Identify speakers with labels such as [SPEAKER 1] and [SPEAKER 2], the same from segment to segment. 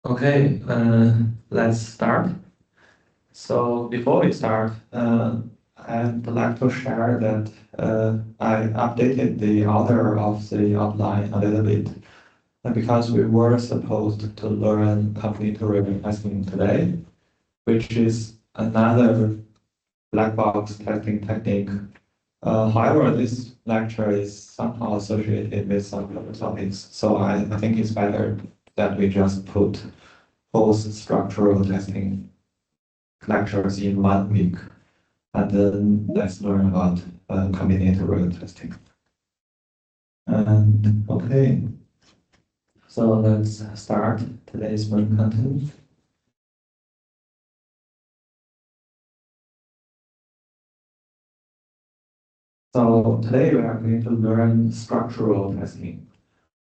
[SPEAKER 1] Okay, let's start. So before we start, I'd like to share that I updated the order of the outline a little bit because we were supposed to learn complete-driven testing today, which is another black box testing technique. However, this lecture is somehow associated with some other topics, so I think it's better that we just put both structural testing lectures in 1 week, and then let's learn about combinatorial testing. And okay, so let's start today's main content. So today we are going to learn structural testing.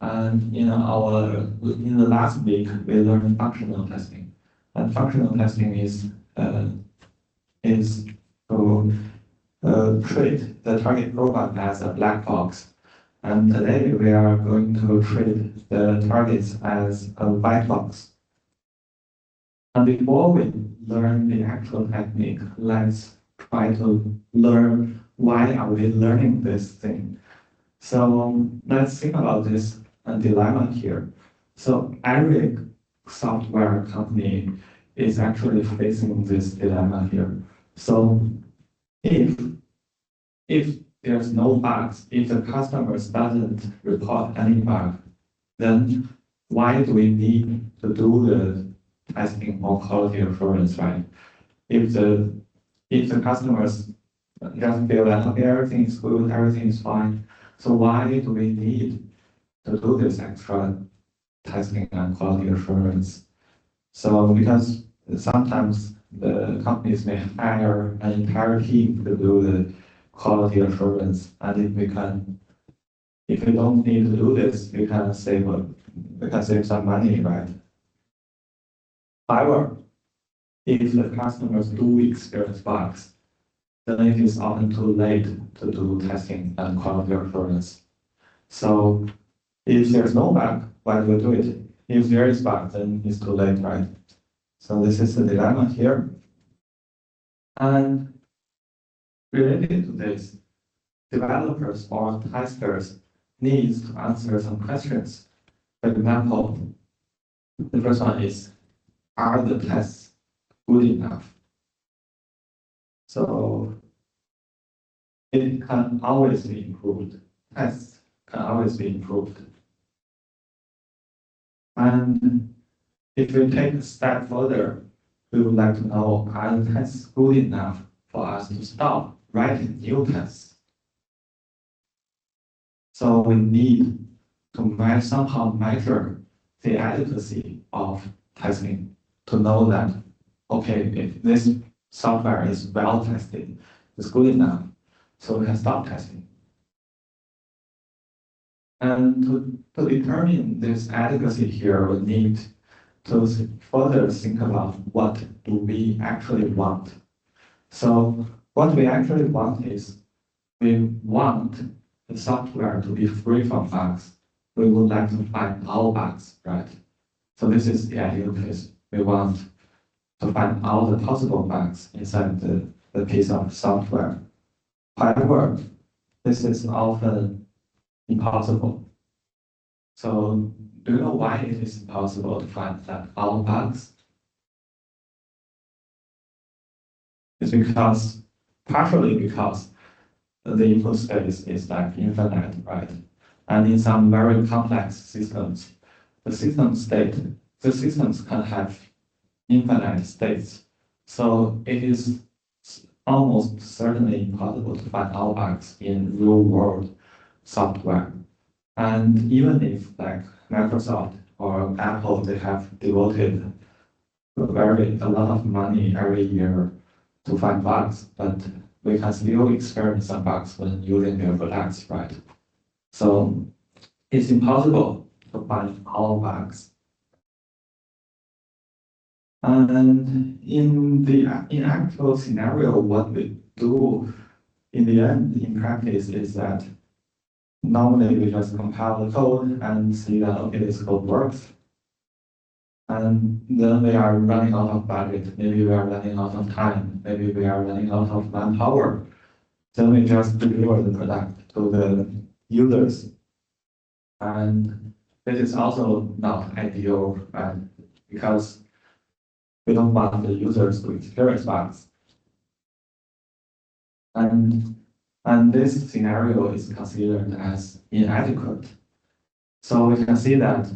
[SPEAKER 1] And in the last week we learned functional testing. And functional testing is to treat the target program as a black box. And today we are going to treat the targets as a white box. And before we learn the actual technique, let's try to learn why are we learning this thing. So let's think about this dilemma here. So every software company is actually facing this dilemma here. So if there's no bugs, if the customers doesn't report any bug, then why do we need to do the testing or quality assurance, right? If the customers just feel that okay, everything is good, everything is fine, so why do we need to do this extra testing and quality assurance? So because sometimes the companies may hire an entire team to do the quality assurance, and if we don't need to do this, we can save some money, right? However, if the customers do experience bugs, then it is often too late to do testing and quality assurance. So if there's no bug, why do we do it? If there is bug, then it's too late, right? So this is the dilemma here. And related to this, developers or testers need to answer some questions. For example, the first one is, are the tests good enough? So it can always be improved. Tests can always be improved. And if we take a step further, we would like to know, are the tests good enough for us to stop writing new tests? So we need to somehow measure the adequacy of testing to know that, okay, if this software is well tested, it's good enough, so we can stop testing. And to determine this adequacy here, we need to further think about what do we actually want. So what we actually want is we want the software to be free from bugs. We would like to find all bugs, right? So this is the ideal case. We want to find all the possible bugs inside the piece of software. However, this is often impossible. So do you know why it is impossible to find that all bugs? It's partially because the input space is like infinite, right? And in some very complex systems, the systems can have infinite states. So it is almost certainly impossible to find all bugs in real world software. And even if like Microsoft or Apple, they have devoted a lot of money every year to find bugs, but we can still experience some bugs when using their products, right? So it's impossible to find all bugs. And in actual scenario, what we do in the end, in practice, is that normally we just compile the code and see that, okay, this code works. And then we are running out of budget, maybe we are running out of time, maybe we are running out of manpower. Then we just deliver the product to the users. And this is also not ideal, right? Because we don't want the users to experience bugs. And this scenario is considered as inadequate. So we can see that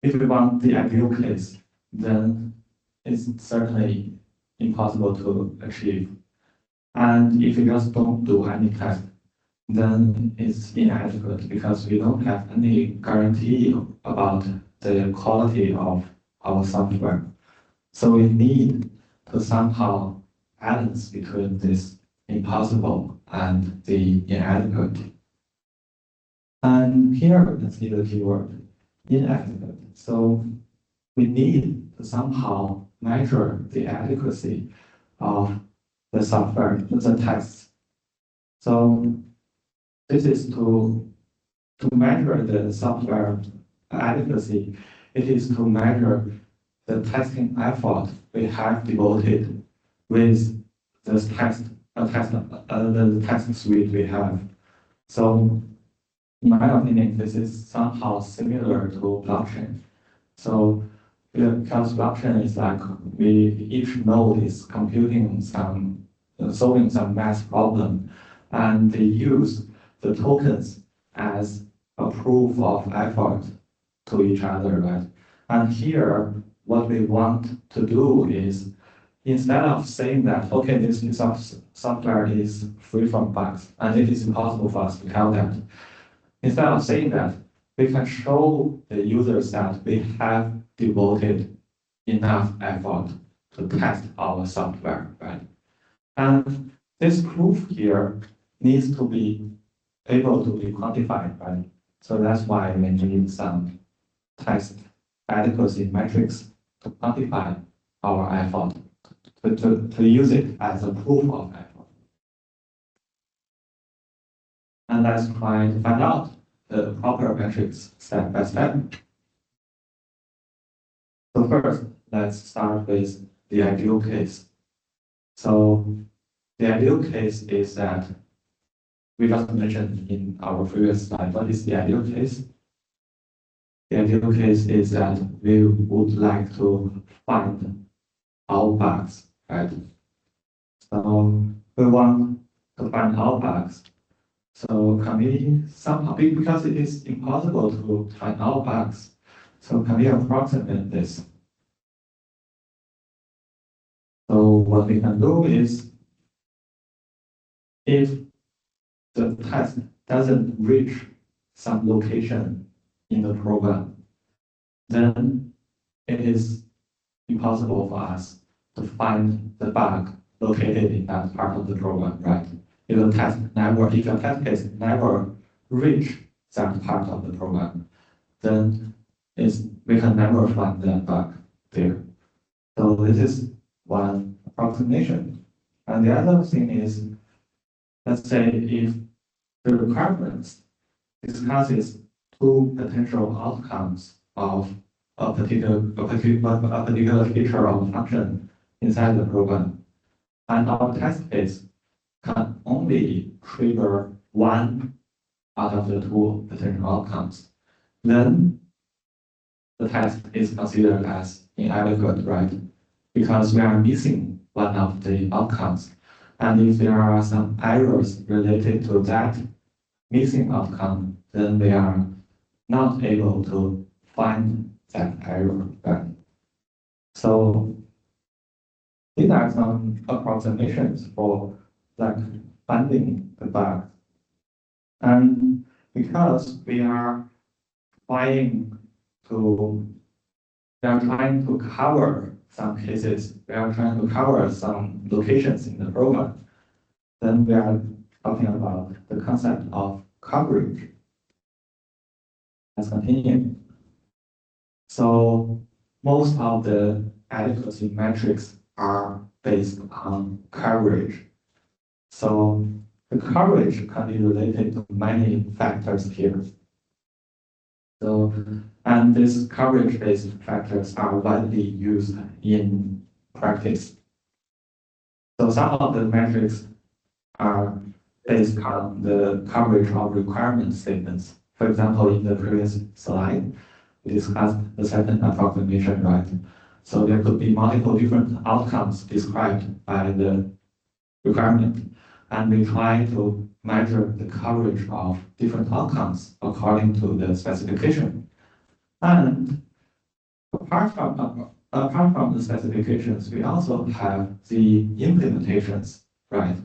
[SPEAKER 1] if we want the ideal case, then it's certainly impossible to achieve. And if we just don't do any test, then it's inadequate because we don't have any guarantee about the quality of our software. So we need to somehow balance between this impossible and the inadequate. And here, let's see the keyword, inadequate. So we need to somehow measure the adequacy of the software, the tests. So this is to measure the software adequacy. It is to measure the testing effort we have devoted with this the test suite we have. So in my opinion, this is somehow similar to blockchain. So because blockchain is like each node is computing some, solving some math problem, and they use the tokens as a proof of effort to each other, right? And here, what we want to do is, instead of saying that, okay, this piece of software is free from bugs, and it is impossible for us to tell that, instead of saying that, we can show the users that we have devoted enough effort to test our software, right? And this proof here needs to be able to be quantified, right? So that's why we need some test adequacy metrics to quantify our effort, to use it as a proof of effort. And let's try to find out the proper metrics step by step. So first, let's start with the ideal case. So the ideal case is that we just mentioned in our previous slide. What is the ideal case? The ideal case is that we would like to find all bugs, right? So we want to find all bugs. So can we somehow, because it is impossible to find all bugs, so can we approximate this? So what we can do is, if the test doesn't reach some location in the program, then it is impossible for us to find the bug located in that part of the program, right? If the test case never reach that part of the program, then we can never find that bug there. So this is one approximation. And the other thing is, let's say if the requirements discusses two potential outcomes of a particular feature of a function inside the program, and our test case can only trigger one out of the two potential outcomes, then the test is considered as inadequate, right? Because we are missing one of the outcomes. And if there are some errors related to that missing outcome, then we are not able to find that error, right? So these are some approximations for like finding the bug. And because we are trying to cover some cases, we are trying to cover some locations in the program, then we are talking about the concept of coverage. Let's continue. So most of the adequacy metrics are based on coverage. So the coverage can be related to many factors here. So, and these coverage-based factors are widely used in practice. So some of the metrics are based on the coverage of requirement statements. For example, in the previous slide, we discussed the second approximation, right? So there could be multiple different outcomes described by the requirement, and we try to measure the coverage of different outcomes according to the specification. And apart from the specifications, we also have the implementations, right?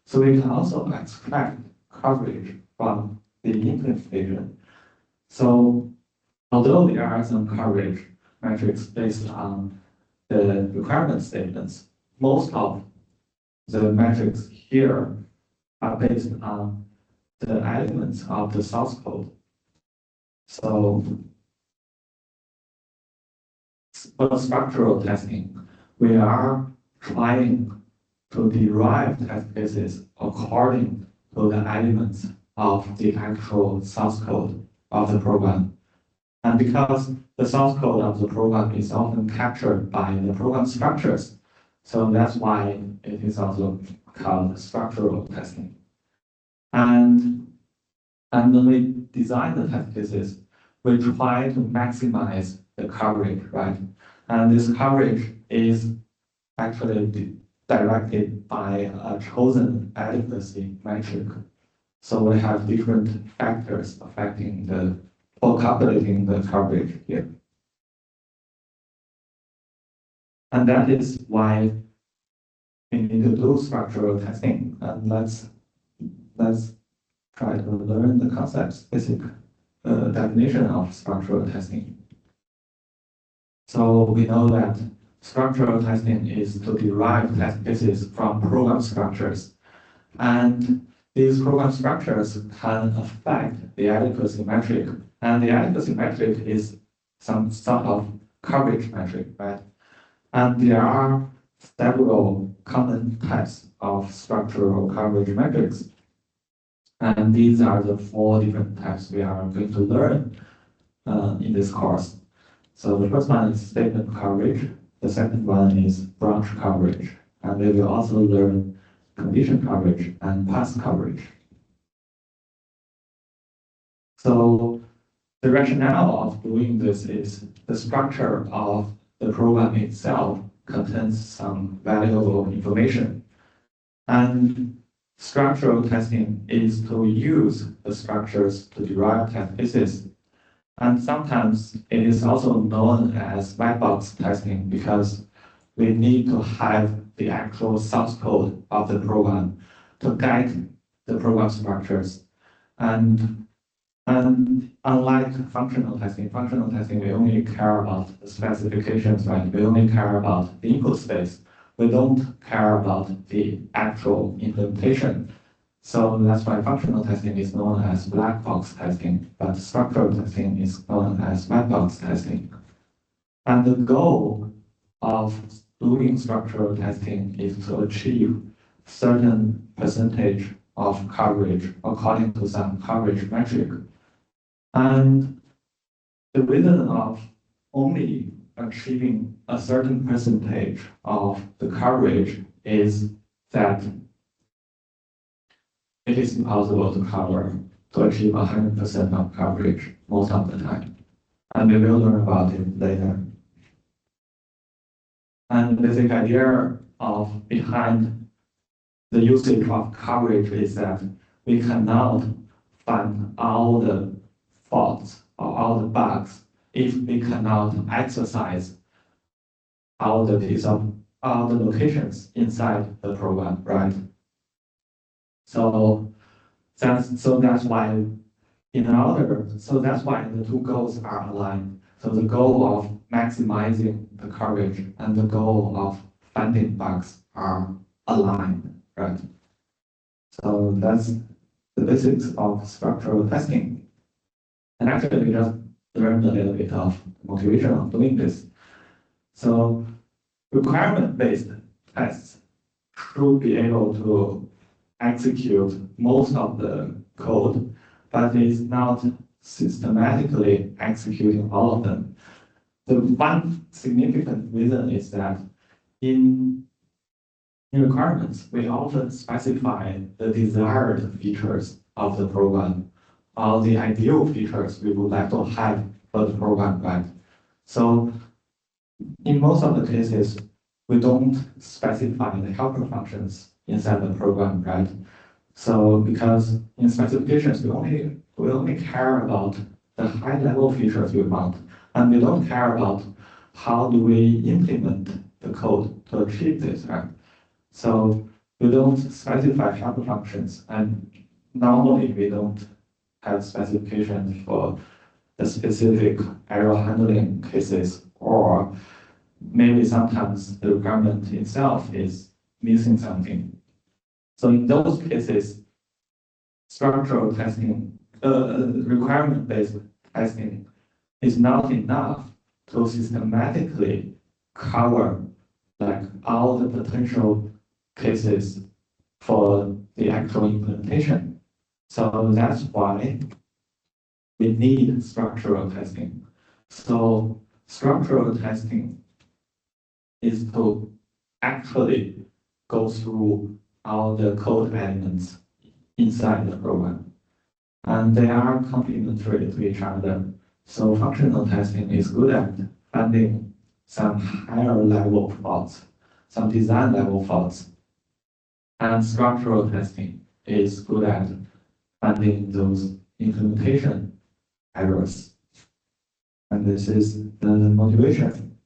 [SPEAKER 1] So we can also extract coverage from the implementation. So although there are some coverage metrics based on the requirement statements, most of the metrics here are based on the elements of the source code. So for structural testing, we are trying to derive test cases according to the elements of the actual source code of the program. And because the source code of the program is often captured by the program structures, so that's why it is also called structural testing. And when we design the test cases, we try to maximize the coverage, right? And this coverage is actually directed by a chosen adequacy metric. So we have different factors affecting or calculating the coverage here. And that is why we need to do structural testing. And let's try to learn the concepts, basic definition of structural testing. So we know that structural testing is to derive test cases from program structures. And these program structures can affect the adequacy metric. And the adequacy metric is some sort of coverage metric, right? And there are several common types of structural coverage metrics. And these are the 4 different types we are going to learn in this course. So the first one is statement coverage. The second one is branch coverage. And we will also learn condition coverage and path coverage. So the rationale of doing this is the structure of the program itself contains some valuable information. And structural testing is to use the structures to derive test cases. And sometimes it is also known as whitebox testing because we need to have the actual source code of the program to guide the program structures. And unlike functional testing, we only care about the specifications, right? We only care about the input space. We don't care about the actual implementation. So that's why functional testing is known as black box testing, but structural testing is known as white box testing. And the goal of doing structural testing is to achieve certain percentage of coverage according to some coverage metric. And the reason of only achieving a certain percentage of the coverage is that it is impossible to achieve 100% of coverage most of the time. And we will learn about it later. And the basic idea behind the usage of coverage is that we cannot find all the faults or all the bugs if we cannot exercise all the locations inside the program, right? So that's why the 2 goals are aligned. So the goal of maximizing the coverage and the goal of finding bugs are aligned, right? So that's the basics of structural testing. And actually, we just learned a little bit of motivation of doing this. So requirement-based tests should be able to execute most of the code, but it's not systematically executing all of them. The one significant reason is that in requirements, we often specify the desired features of the program or the ideal features we would like to have for the program, right? So in most of the cases, we don't specify the helper functions inside the program, right? So because in specifications, we only care about the high-level features we want, and we don't care about how do we implement the code to achieve this, right? So we don't specify helper functions, and normally we don't have specifications for the specific error handling cases, or maybe sometimes the requirement itself is missing something. So in those cases, structural testing, requirement-based testing is not enough to systematically cover like all the potential cases for the actual implementation. So that's why we need structural testing. So structural testing is to actually go through all the code elements inside the program. And they are complementary to each other. So functional testing is good at finding some higher level faults, some design level faults. And structural testing is good at finding those implementation errors. And this is the motivation.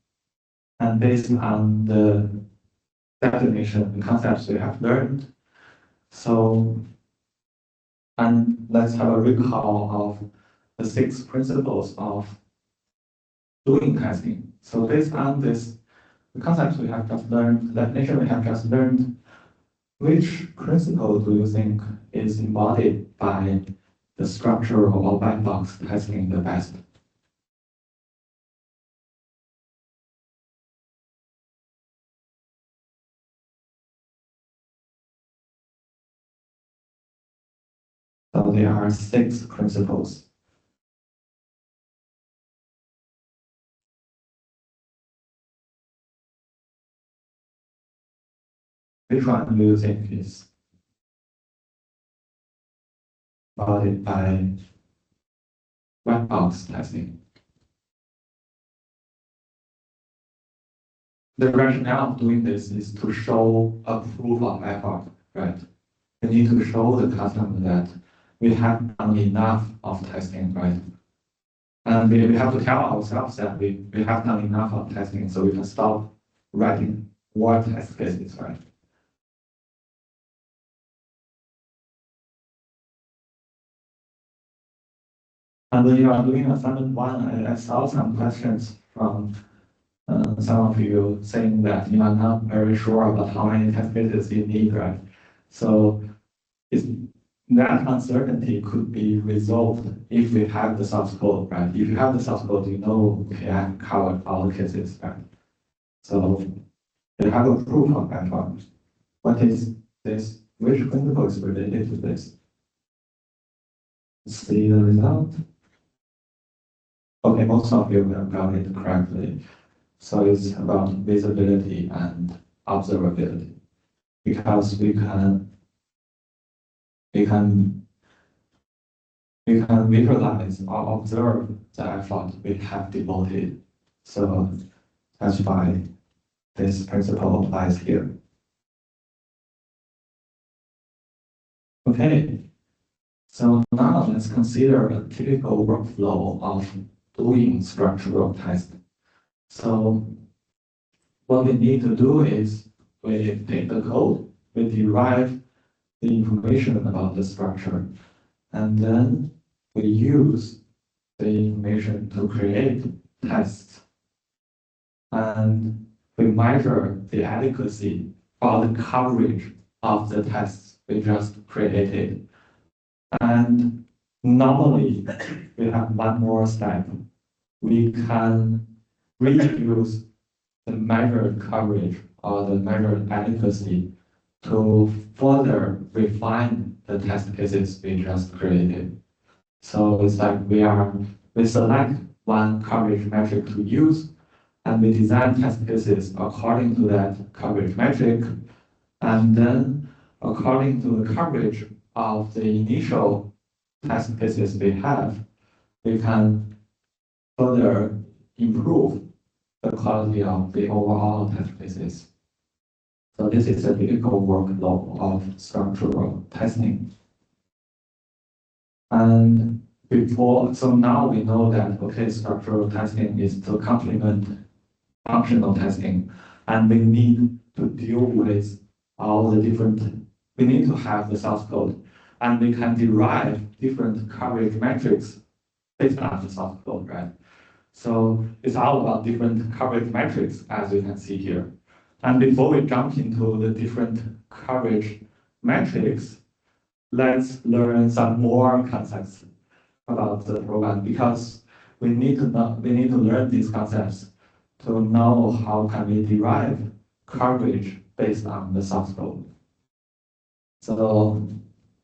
[SPEAKER 1] And based on the definition, the concepts we have learned. So, and let's have a recall of the 6 principles of doing testing. So based on this, the concepts we have just learned, the definition we have just learned, which principle do you think is embodied by the structural or white box testing the best? So there are 6 principles. Which one do you think is embodied by white box testing? The rationale of doing this is to show a proof of effort, right? We need to show the customer that we have done enough of testing, right? And we have to tell ourselves that we have done enough of testing so we can stop writing more test cases, right? And when you are doing assignment 1, I saw some questions from some of you saying that you are not very sure about how many test cases you need, right? So that uncertainty could be resolved if we have the source code, right? If you have the source code, you know, okay, I have covered all the cases, right? So you have a proof of effort. What is this? Which principle is related to this? See the result? Okay, most of you have got it correctly. So it's about visibility and observability, because we can visualize or observe the effort we have devoted. So that's why this principle applies here. Okay, so now let's consider a typical workflow of doing structural testing. So what we need to do is we take the code, we derive the information about the structure, and then we use the information to create tests. And we measure the adequacy or the coverage of the tests we just created. And normally, we have one more step. We can reuse the measured coverage or the measured adequacy to further refine the test cases we just created. So it's like we select one coverage metric to use, and we design test cases according to that coverage metric, and then according to the coverage of the initial test cases we have, we can further improve the quality of the overall test cases. So this is a typical workflow of structural testing. And so now we know that, okay, structural testing is to complement functional testing, and we need to deal with all the different, we need to have the source code, and we can derive different coverage metrics based on the source code, right? So it's all about different coverage metrics, as you can see here. And before we jump into the different coverage metrics, let's learn some more concepts about the program, because we need to learn these concepts to know how can we derive coverage based on the source code. So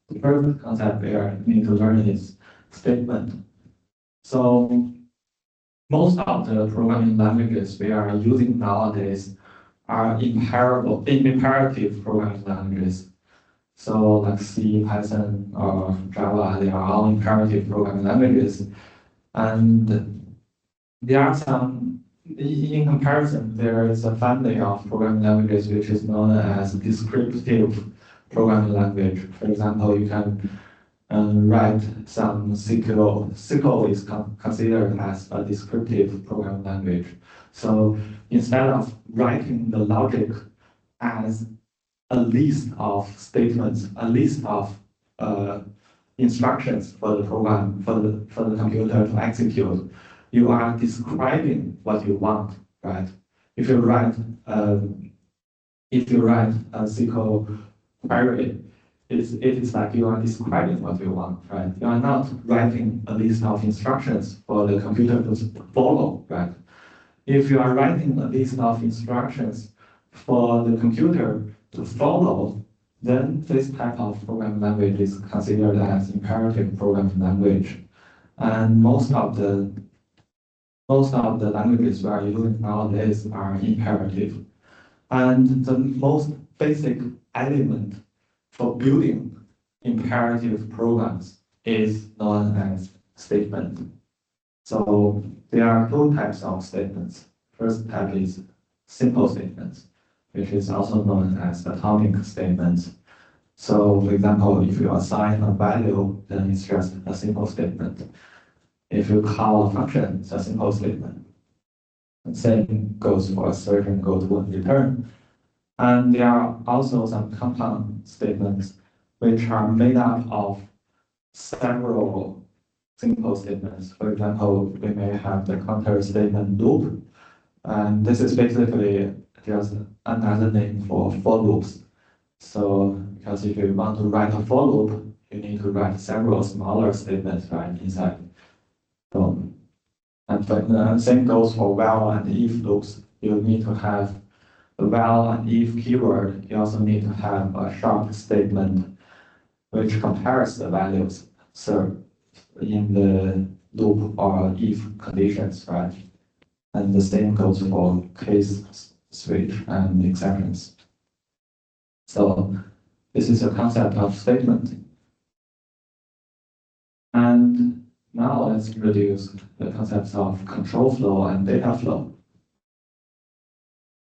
[SPEAKER 1] the first concept we need to learn is statement. So most of the programming languages we are using nowadays are imperative programming languages. So like C, Python, or Java, they are all imperative programming languages. And there are some, in comparison, there is a family of programming languages which is known as descriptive programming language. For example, you can write some SQL. SQL is considered as a descriptive programming language. So instead of writing the logic as a list of statements, a list of instructions for the program, for the computer to execute, you are describing what you want, right? If you write a SQL query, it is like you are describing what you want, right? You are not writing a list of instructions for the computer to follow, right? If you are writing a list of instructions for the computer to follow, then this type of programming language is considered as imperative programming language. And most of the languages we are using nowadays are imperative. And the most basic element for building imperative programs is known as statement. So there are two types of statements. First type is simple statements, which is also known as atomic statements. So for example, if you assign a value, then it's just a simple statement. If you call a function, it's a simple statement. The same goes for assert and go to and return. And there are also some compound statements which are made up of several simple statements. For example, we may have the counter statement loop, and this is basically just another name for loops. So, because if you want to write a for loop, you need to write several smaller statements right inside. So, and the same goes for while and if loops. You need to have the while and if keyword. You also need to have a short statement which compares the values served in the loop or if conditions, right? And the same goes for case switch and exceptions. So this is a concept of statement. And now let's introduce the concepts of control flow and data flow.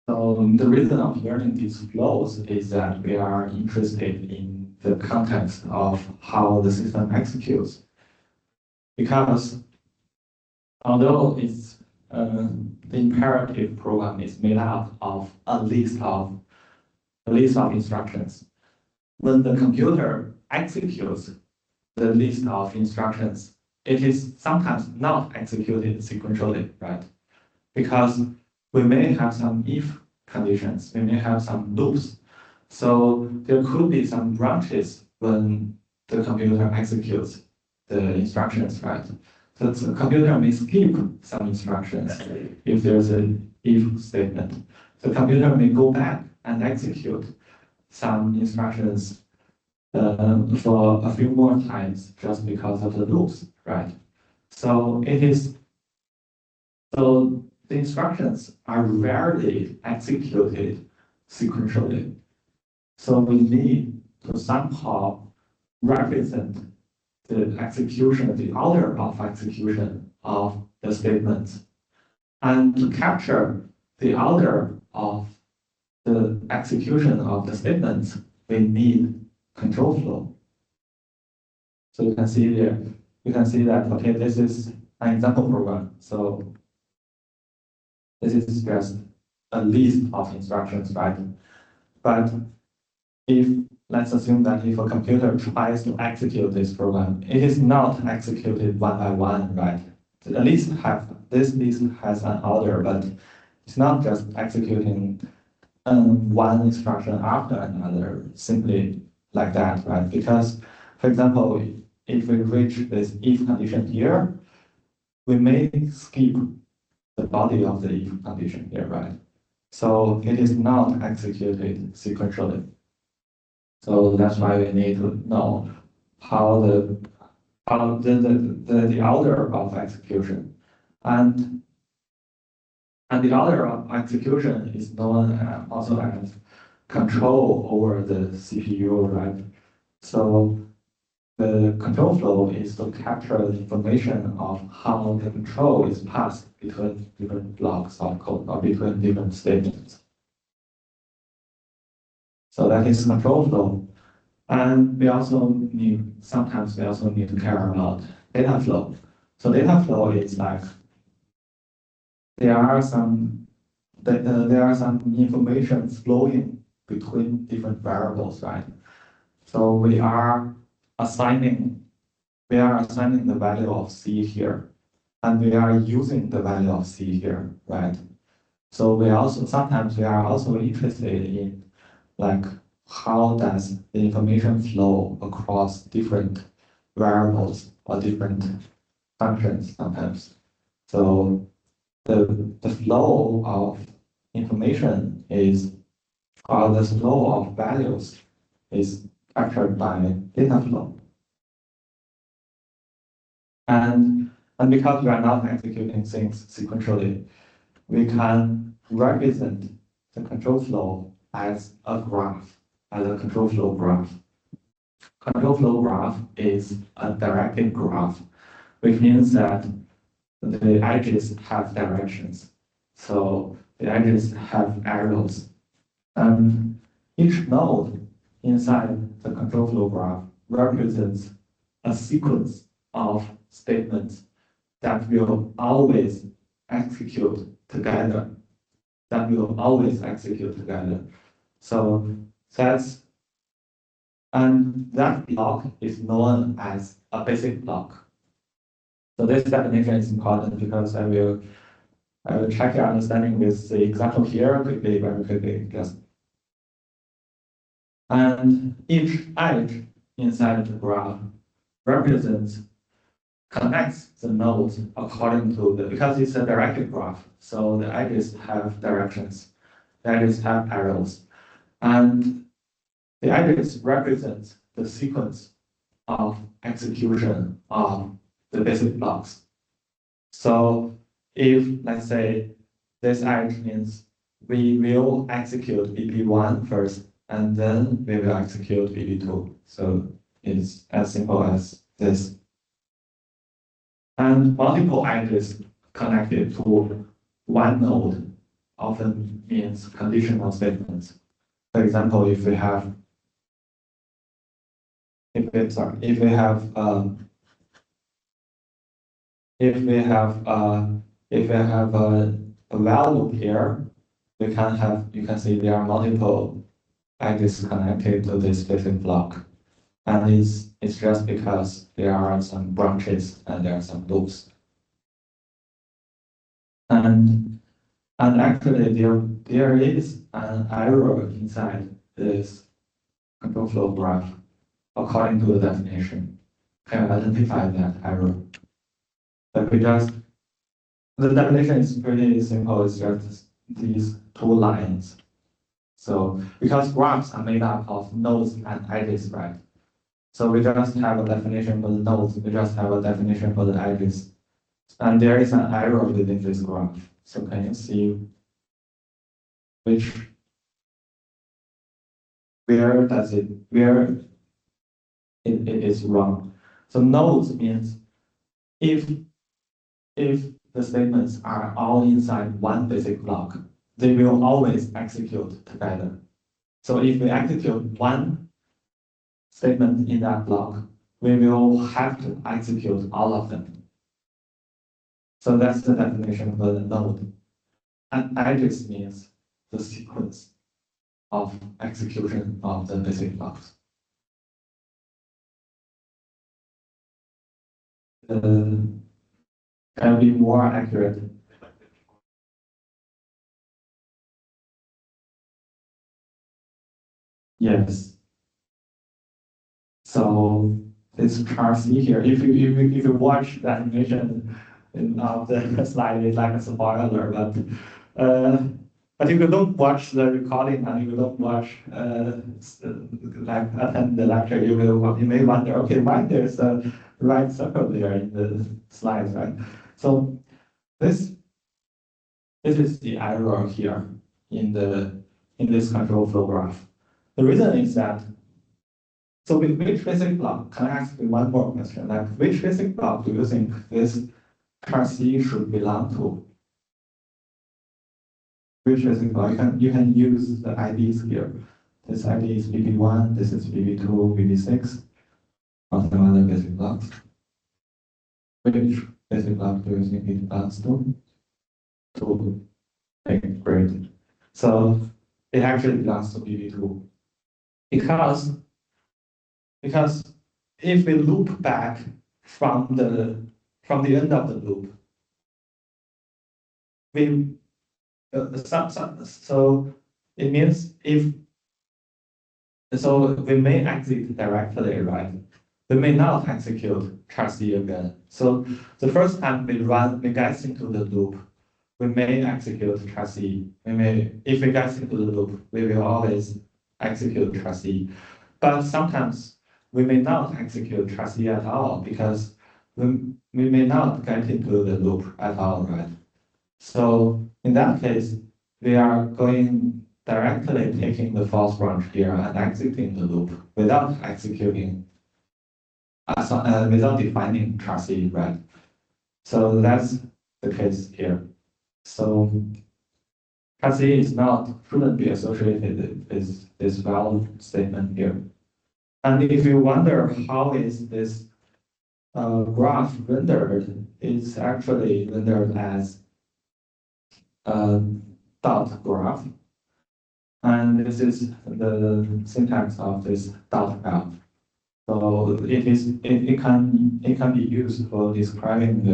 [SPEAKER 1] So the reason of learning these flows is that we are interested in the context of how the system executes. Because although it's the imperative program is made up of a list of instructions, when the computer executes the list of instructions, it is sometimes not executed sequentially, right? Because we may have some if conditions, we may have some loops. So there could be some branches when the computer executes the instructions, right? So the computer may skip some instructions if there's an if statement. The computer may go back and execute some instructions for a few more times just because of the loops. right? So it is, so the instructions are rarely executed sequentially. So we need to somehow represent the execution, the order of execution of the statements. And to capture the order of the execution of the statements, we need control flow. So you can see there, you can see that, okay, this is an example program. So this is just a list of instructions, right? But if, let's assume that if a computer tries to execute this program, it is not executed one by one, right? At least this list has an order, but it's not just executing one instruction after another, simply like that, right? Because, for example, if we reach this if condition here, we may skip the body of the if condition here, right? So it is not executed sequentially. So that's why we need to know how the order of execution. And the order of execution is known also as control over the CPU, right? So the control flow is to capture the information of how the control is passed between different blocks of code or between different statements. So that is control flow. And sometimes we also need to care about data flow. So data flow is like, there are some information flowing between different variables, right? So we are assigning the value of C here, and we are using the value of C here, right? So sometimes we are also interested in like how does the information flow across different variables or different functions sometimes. So the flow of information or the flow of values is captured by data flow. And because we are not executing things sequentially, we can represent the control flow as a graph, as a control flow graph. Control flow graph is a directed graph, which means that the edges have directions. So the edges have arrows. And each node inside the control flow graph represents a sequence of statements that will always execute together. So that block is known as a basic block. So this definition is important because I will check your understanding with the example here quickly, very quickly. Just. And each edge inside the graph connects the nodes according to because it's a directed graph, so the edges have directions, the edges have arrows, and the edges represent the sequence of execution of the basic blocks. So if, let's say, this edge means we will execute BP1 first, and then we will execute BP2. So it's as simple as this. And multiple edges connected to one node often means conditional statements. For example, if we have a value here, you can see there are multiple edges connected to this basic block. And it's just because there are some branches and there are some loops. And actually there is an error inside this control flow graph according to the definition. Can identify that error. But the definition is pretty simple, it's just these two lines. So because graphs are made up of nodes and edges, right? So we just have a definition for the nodes, we just have a definition for the edges. And there is an error within this graph. So can you see which, where it is wrong? So nodes means if the statements are all inside one basic block, they will always execute together. So if we execute one statement in that block, we will have to execute all of them. So that's the definition for the node. And edges means the sequence of execution of the basic blocks. Can be more accurate. Yes. So this chart here, if you watch the animation of the slide, it's like a spoiler, but if you don't watch the recording and you don't watch like attend the lecture, you may wonder, okay, why there's a right circle there in the slides, right? So this is the error here in this control flow graph. The reason is that, so with which basic block, can I ask you one more question? Like, which basic block do you think this char C should belong to? Which basic block? You can use the IDs here. This ID is BB1, this is BB2, BB6, or some other basic blocks. Which basic block do you think it belongs to? To make great. So it actually belongs to BB2. Because if we loop back from the end of the loop, we so it means so we may exit directly, right? We may not execute char C again. So the first time we get into the loop, we may execute char C. If we get into the loop, we will always execute char C. But sometimes we may not execute char C at all because we may not get into the loop at all, right? So in that case, we are going directly taking the false branch here and exiting the loop without executing, without defining char C, right? So that's the case here. So char C shouldn't be associated with this val statement here. And if you wonder how is this graph rendered, it's actually rendered as a dot graph. And this is the syntax of this dot graph. So it can be used for describing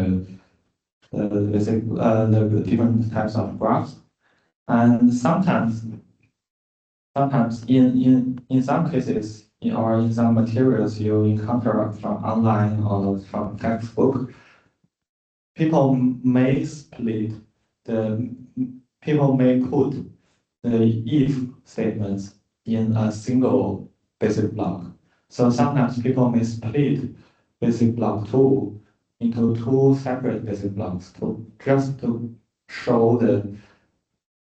[SPEAKER 1] the different types of graphs. And sometimes in some cases or in some materials you encounter from online or from textbook, people may put the if statements in a single basic block. So sometimes people may split basic block 2 into 2 separate basic blocks just to show the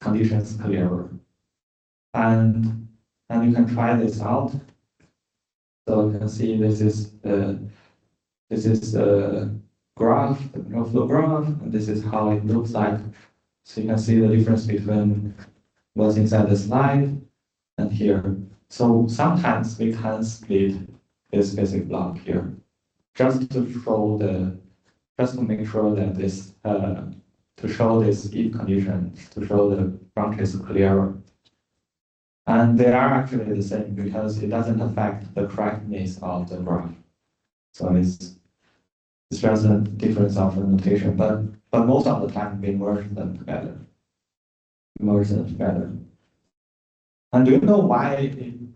[SPEAKER 1] conditions clearer. And you can try this out. So you can see this is the graph, the flow graph, and this is how it looks like. So you can see the difference between what's inside the slide and here. So sometimes we can split this basic block here, just to make sure that to show this if condition, to show the branches clearer. And they are actually the same because it doesn't affect the correctness of the graph. So it's just a difference of the notation, but most of the time we merge them together. And do you know why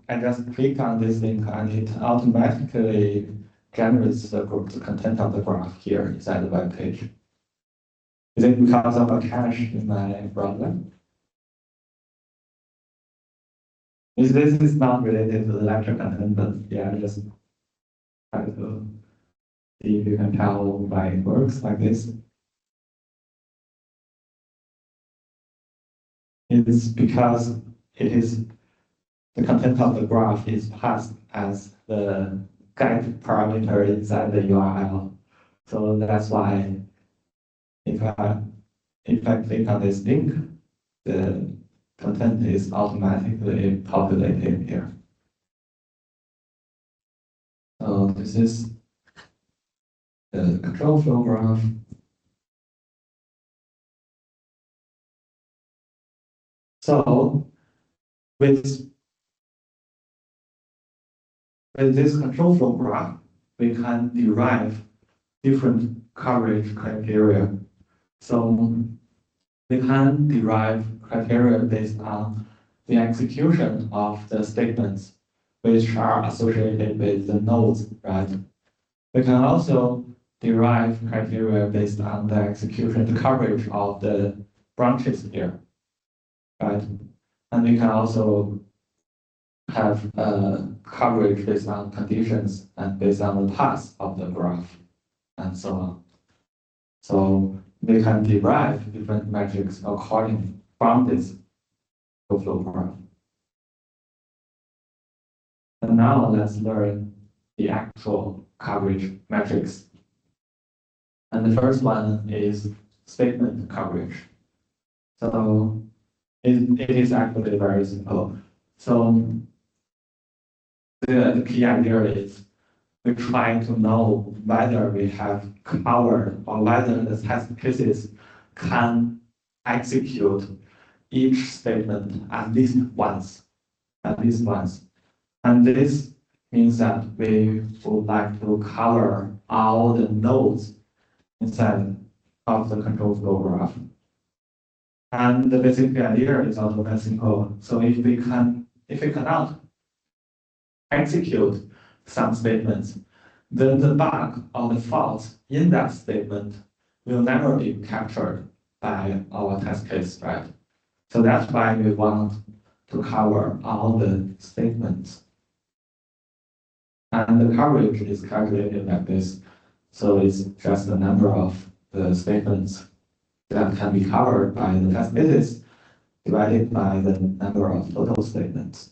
[SPEAKER 1] I just click on this link and it automatically generates the content of the graph here inside the web page? Is it because of a cache in my browser? This is not related to the lecture content, but yeah, just try to see if you can tell why it works like this. It's because it is the content of the graph is passed as the get parameter inside the URL. So that's why if I click on this link, the content is automatically populated here. So this is the control flow graph. So with this control flow graph, we can derive different coverage criteria. So we can derive criteria based on the execution of the statements which are associated with the nodes, right? We can also derive criteria based on the execution, the coverage of the branches here, right? And we can also have coverage based on conditions and based on the paths of the graph, and so on. So we can derive different metrics according from this flow graph. And now let's learn the actual coverage metrics. And the first one is statement coverage. So it is actually very simple. So the key idea is we try to know whether we have covered or whether the test cases can execute each statement at least once. And this means that we would like to cover all the nodes inside of the control flow graph. And the basic idea is also very simple. So if we cannot execute some statements, then the bug or the fault in that statement will never be captured by our test case, right? So that's why we want to cover all the statements. And the coverage is calculated like this. So it's just the number of the statements that can be covered by the test cases divided by the number of total statements.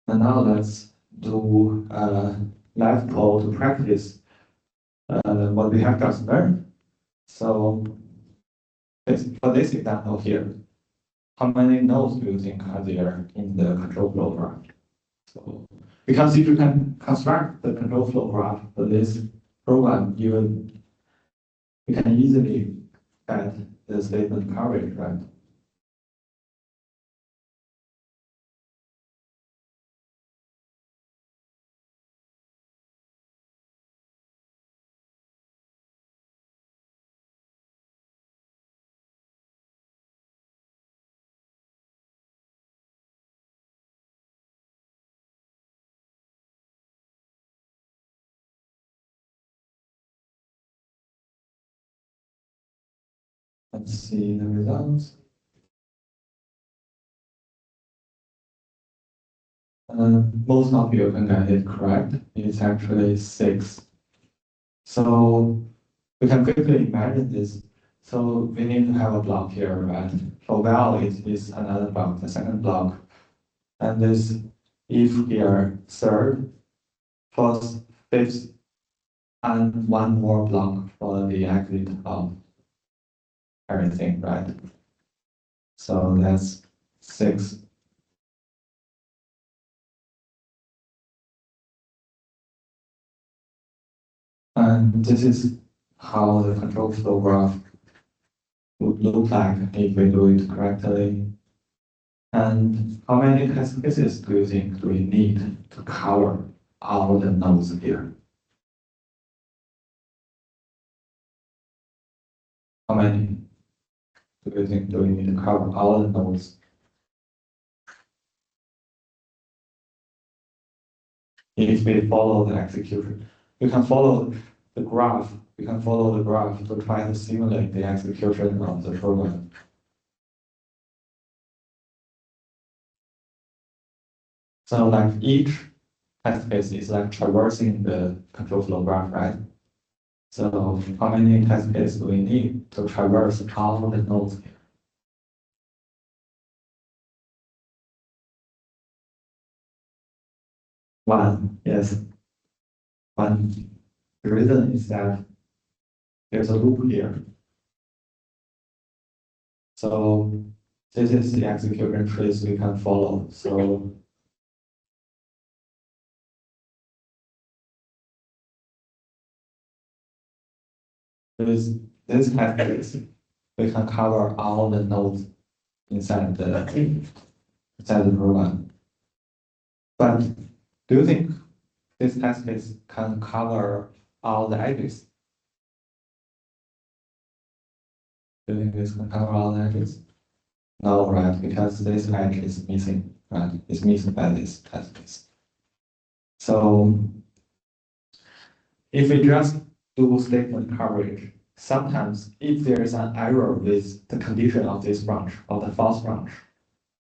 [SPEAKER 1] And now let's do a live poll to practice what we have just learned. So for this example here, how many nodes do you think are there in the control flow graph? So, because if you can construct the control flow graph for this program, you can easily get the statement coverage, right? Let's see the results. Most of you can get it correct. It's actually 6. So we can quickly imagine this. So we need to have a block here, right? For val, it is another block, the second block. And this if here, third, fourth, fifth, and one more block for the exit of everything, right? So that's 6. And this is how the control flow graph would look like if we do it correctly. And how many test cases do you think we need to cover all the nodes here? How many do you think do we need to cover all the nodes? If we follow the execution, we can follow the graph. We can follow the graph to try to simulate the execution of the program. So like each test case is like traversing the control flow graph, right? So how many test cases do we need to traverse all the nodes here? One, yes. One. The reason is that there's a loop here. So this is the execution trees we can follow. So with this test case, we can cover all the nodes inside the program. But do you think this test case can cover all the edges? Do you think this can cover all the edges? No, right? Because this edge is missing, right? It's missing by this test case. So if we just do statement coverage, sometimes if there is an error with the condition of this branch or the false branch,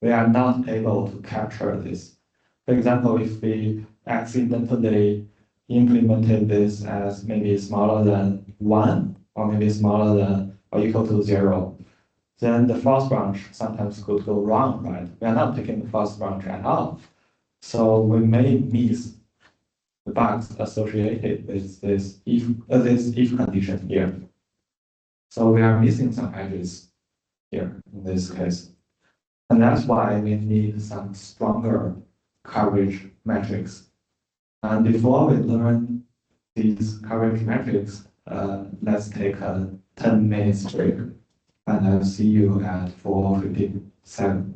[SPEAKER 1] we are not able to capture this. For example, if we accidentally implemented this as maybe smaller than 1 or maybe smaller than or equal to 0, then the false branch sometimes could go wrong, right? We are not picking the false branch at all. So we may miss the bugs associated with this if condition here. So we are missing some edges here in this case. And that's why we need some stronger coverage metrics. And before we learn these coverage metrics, let's take a 10 minutes break. And I'll see you at 4:57.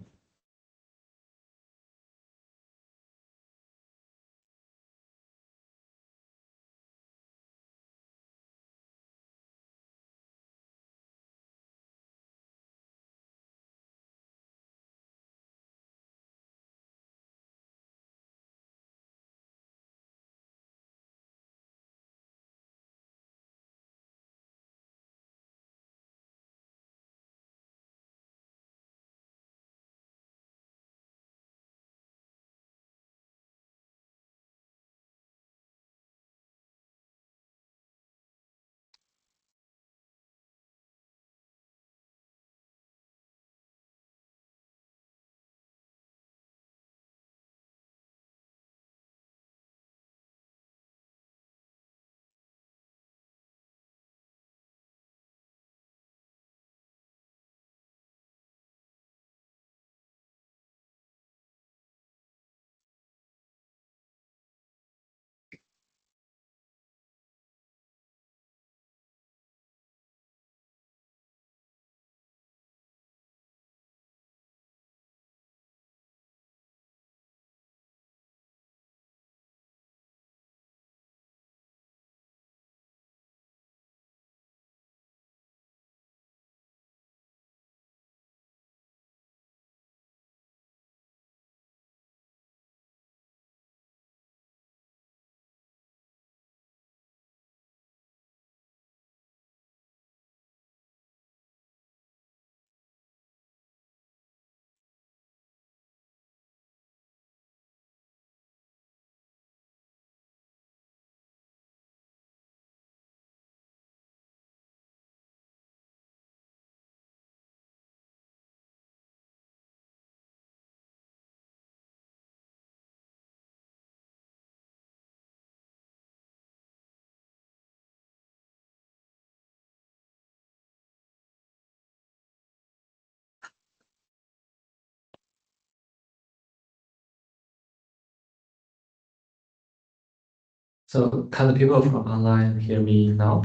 [SPEAKER 1] So can the people from online hear me now?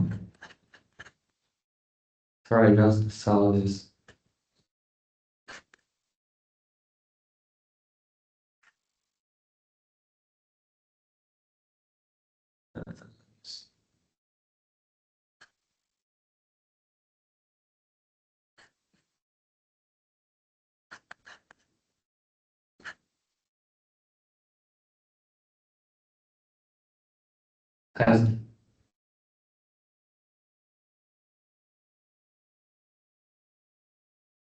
[SPEAKER 1] Sorry, I just saw this. Test,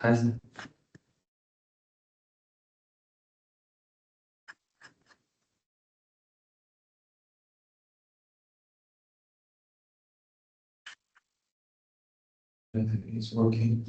[SPEAKER 1] test. It's working.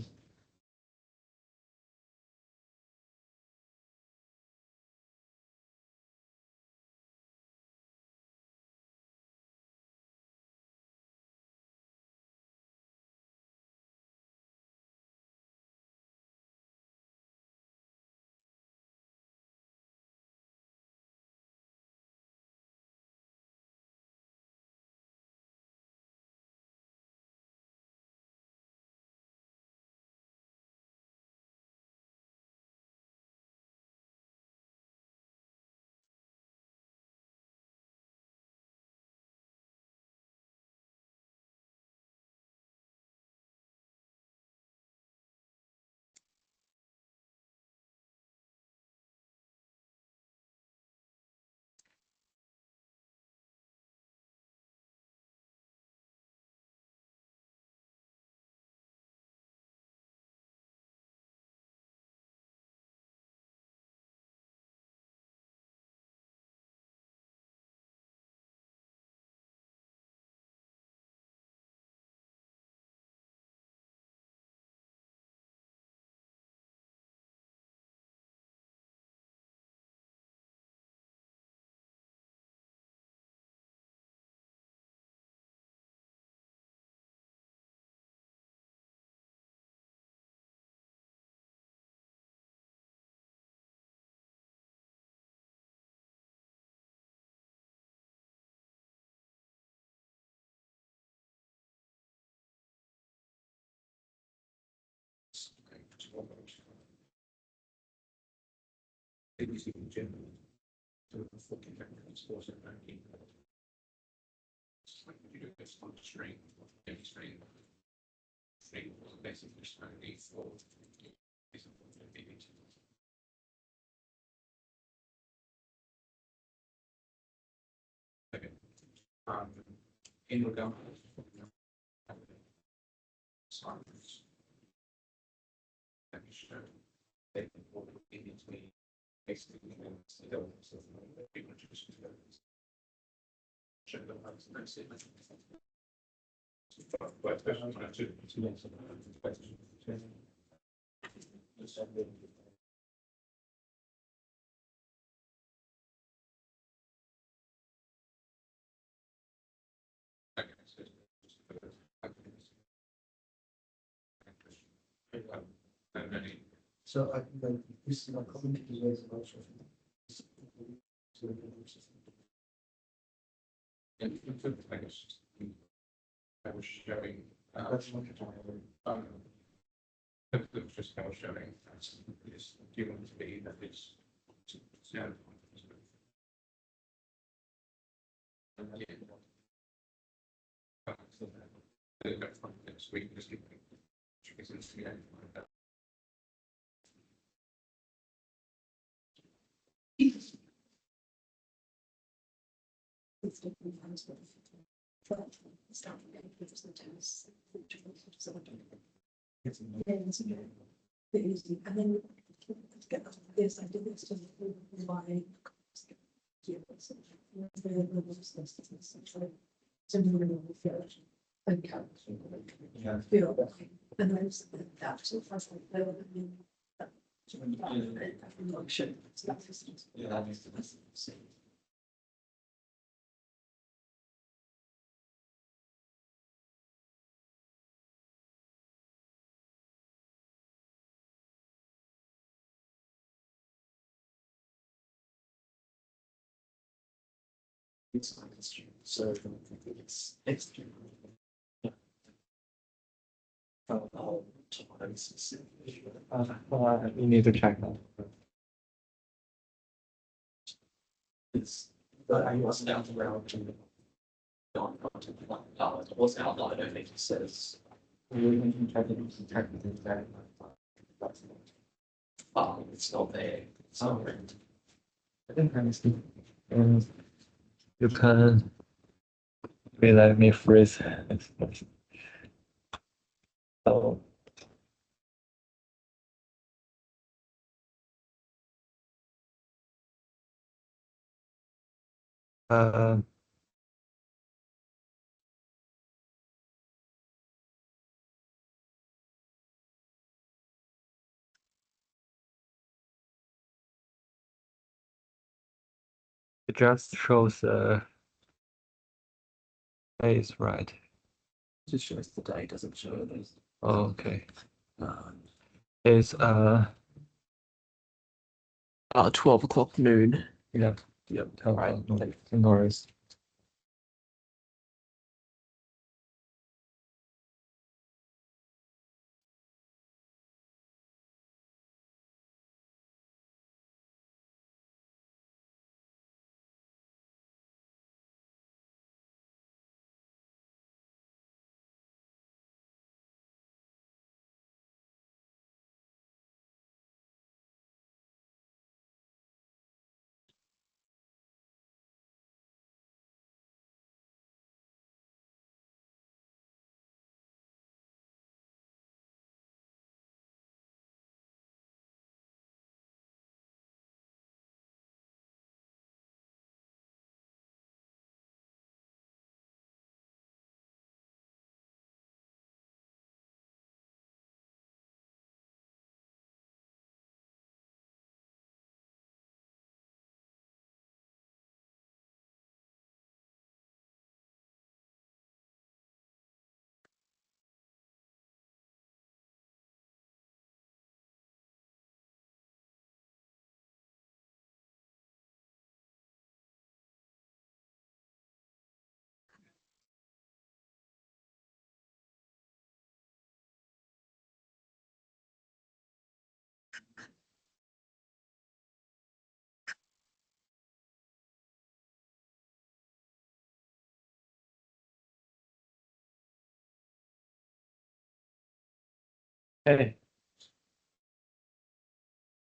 [SPEAKER 1] So I think like this is my cognitive ways of also. I was showing. That's what you're talking about. It's just how showing. It's given to be that it's. Yeah. Next week, just keep. It's different from this one. Start with the tennis. And then get this, I did this to my. Yeah. And then that so far. Yeah, that makes sense. It's not extreme, so it's extreme. You need to check that. It's, but I was down around to don't go to it was out loud, I think it says. We can check it, technically that. It's not there. So I think I'm still. You can let me freeze. So. Uh, It just shows the days, right?
[SPEAKER 2] It just shows the day, doesn't show this.
[SPEAKER 1] Okay.
[SPEAKER 2] Um,
[SPEAKER 1] It's
[SPEAKER 2] 12 o'clock noon.
[SPEAKER 1] yeah,
[SPEAKER 2] Yep.
[SPEAKER 1] all
[SPEAKER 2] Right.
[SPEAKER 1] right. No worries. Hey.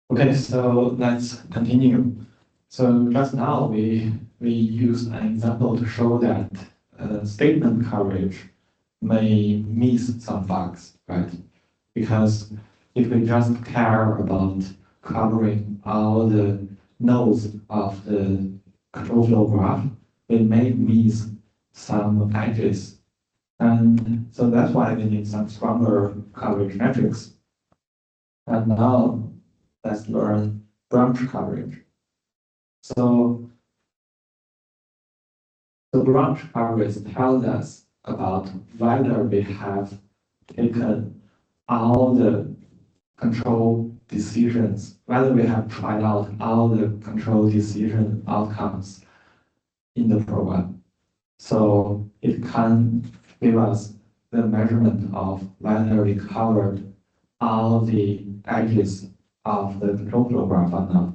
[SPEAKER 1] Okay, so let's continue. So just now we used an example to show that statement coverage may miss some bugs, right? Because if we just care about covering all the nodes of the control flow graph, we may miss some edges. And so that's why we need some stronger coverage metrics. And now let's learn branch coverage. So the branch coverage tells us about whether we have taken all the control decisions, whether we have tried out all the control decision outcomes in the program. So it can give us the measurement of whether we covered all the edges of the control flow graph or not.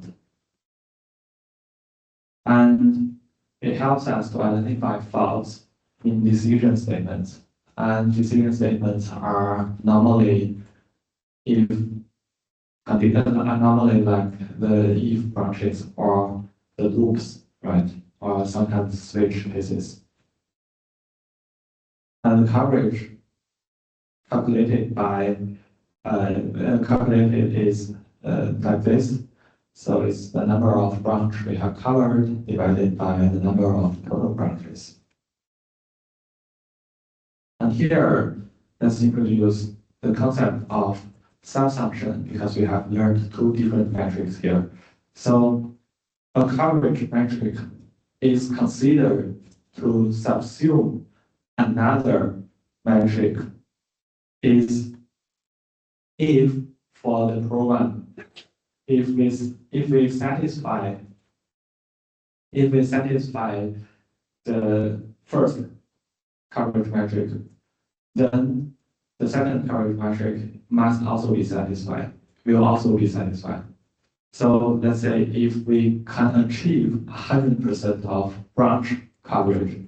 [SPEAKER 1] And it helps us to identify faults in decision statements. And decision statements are normally if normally like the if branches or the loops, right? Or sometimes switch cases. And the coverage calculated by calculated is like this. So it's the number of branch we have covered divided by the number of total branches. And here, let's introduce the concept of subsumption because we have learned two different metrics here. So a coverage metric is considered to subsume another metric is if for the program, if we satisfy the first coverage metric, then the second coverage metric must also be satisfied, will also be satisfied. So let's say if we can achieve 100% of branch coverage,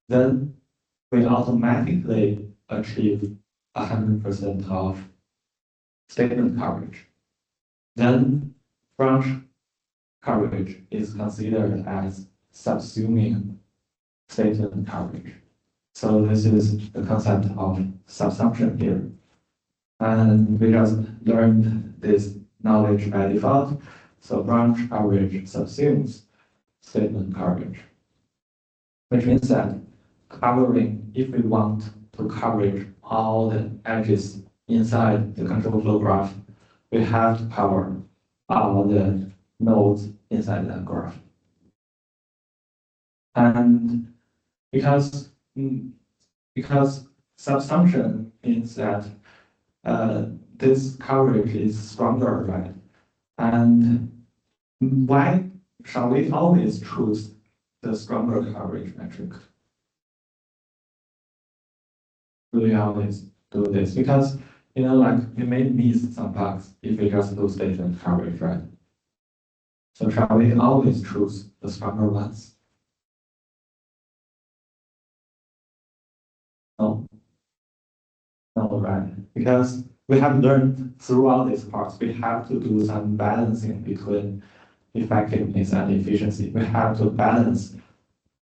[SPEAKER 1] then we automatically achieve 100% of statement coverage. Then branch coverage is considered as subsuming statement coverage. So this is the concept of subsumption here. And we just learned this knowledge by default. So branch coverage subsumes statement coverage, which means that covering, if we want to cover all the edges inside the control flow graph, we have to cover all the nodes inside that graph. And because because subsumption means that this coverage is stronger, right? And why shall we always choose the stronger coverage metric? Do we always do this? Because like we may miss some bugs if we just do statement coverage, right? So shall we always choose the stronger ones? No, no, right? Because we have learned throughout this course, we have to do some balancing between effectiveness and efficiency. We have to balance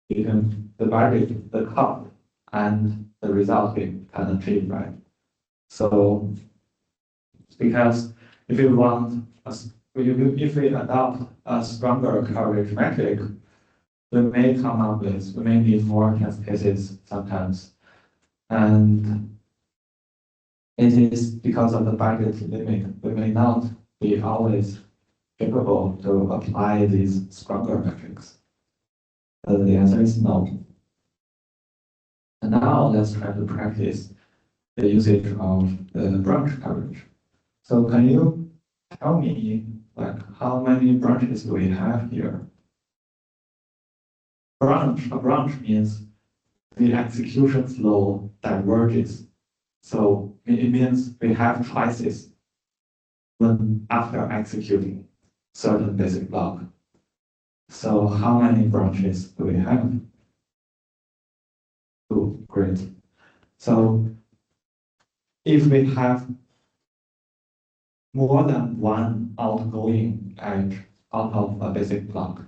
[SPEAKER 1] between the budget, the cost, and the result we can achieve, right? So, because if you want, if we adopt a stronger coverage metric, we may need more test cases sometimes, and it is because of the budget limit, we may not be always capable to apply these stronger metrics. The answer is no. And now let's try to practice the usage of the branch coverage. So can you tell me how many branches do we have here? A branch means the execution flow diverges. So it means we have choices when after executing certain basic block. So how many branches do we have? Two, great. So if we have more than one outgoing edge out of a basic block,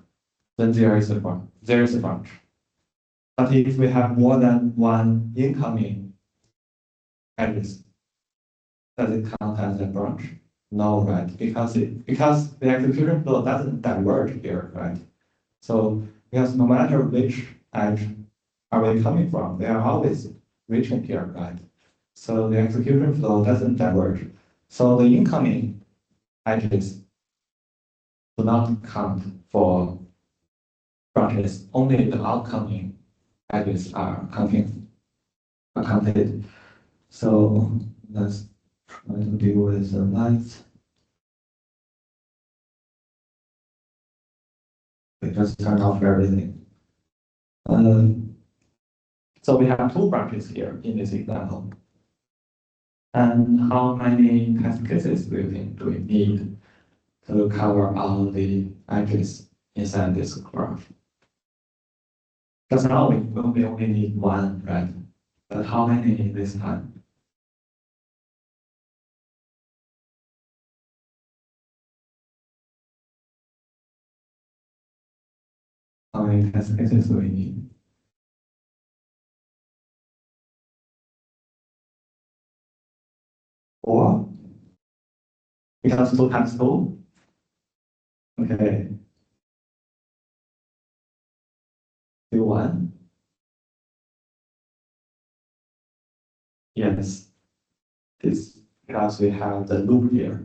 [SPEAKER 1] then there is a branch. But if we have more than one incoming edges, does it count as a branch? No, right? Because the execution flow doesn't diverge here, right? So because no matter which edge are we coming from, they are always reaching here, right? So the execution flow doesn't diverge. So the incoming edges do not count for branches. Only the outcoming edges are counted. So let's try to deal with the lights. We just turn off everything. So we have two branches here in this example. And how many test cases do you think do we need to cover all the edges inside this graph? Just now we only need one, right? But how many this time? How many test cases do we need? Four? Because 2 times 2? Okay. Do 1? Yes. This because we have the loop here.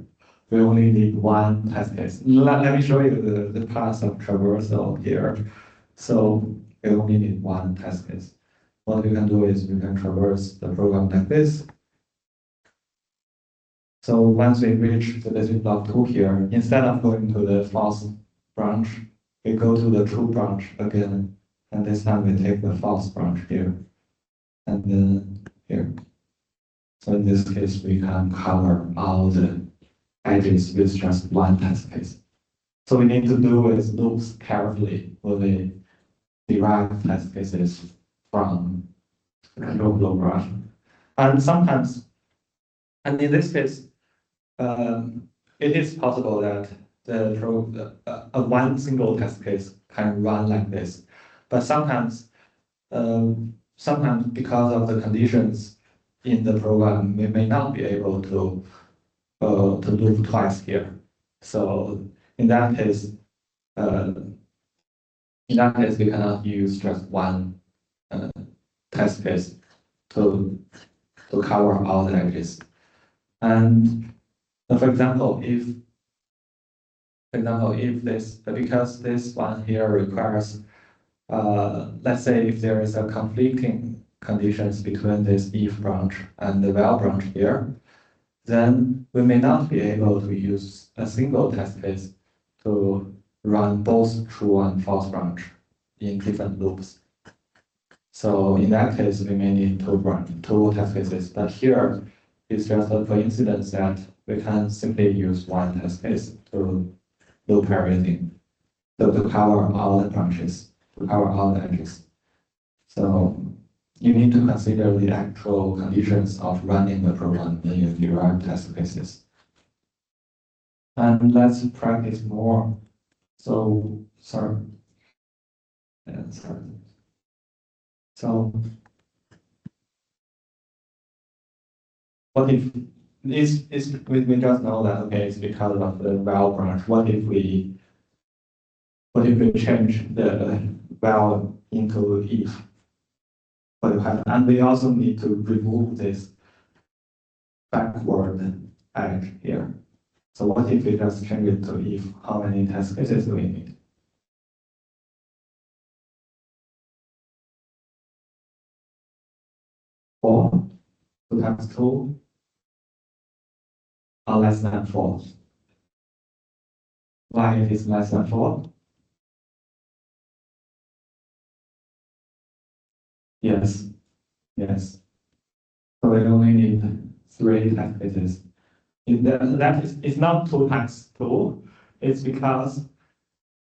[SPEAKER 1] We only need one test case. Let me show you the path of traversal here. So we only need one test case. What you can do is you can traverse the program like this. So once we reach the basic block 2 here, instead of going to the false branch, we go to the true branch again. And this time we take the false branch here. And then here. So in this case, we can cover all the edges with just one test case. So we need to do with loops carefully when we derive test cases from the control flow graph. And sometimes, and in this case, it is possible that one single test case can run like this. But sometimes because of the conditions in the program, we may not be able to loop twice here. So in that case, we cannot use just one test case to cover all the edges. And for example, if this because this one here requires let's say if there is a conflicting conditions between this if branch and the while branch here, then we may not be able to use a single test case to run both true and false branch in different loops. So in that case, we may need two test cases. But here, it's just a coincidence that we can simply use one test case to loop everything, to cover all the branches, to cover all the edges. So you need to consider the actual conditions of running the program when you derive test cases. And let's practice more. So, sorry. Yeah, sorry. So, what if we just know that okay, it's because of the while branch. What if we change the while into if? What will happen? And we also need to remove this backward edge here. So what if we just change it to if? How many test cases do we need? 4, 2 times 2, or less than 4. Why it is less than 4? Yes, yes. So we only need 3 test cases. It's not 2 times 2. It's because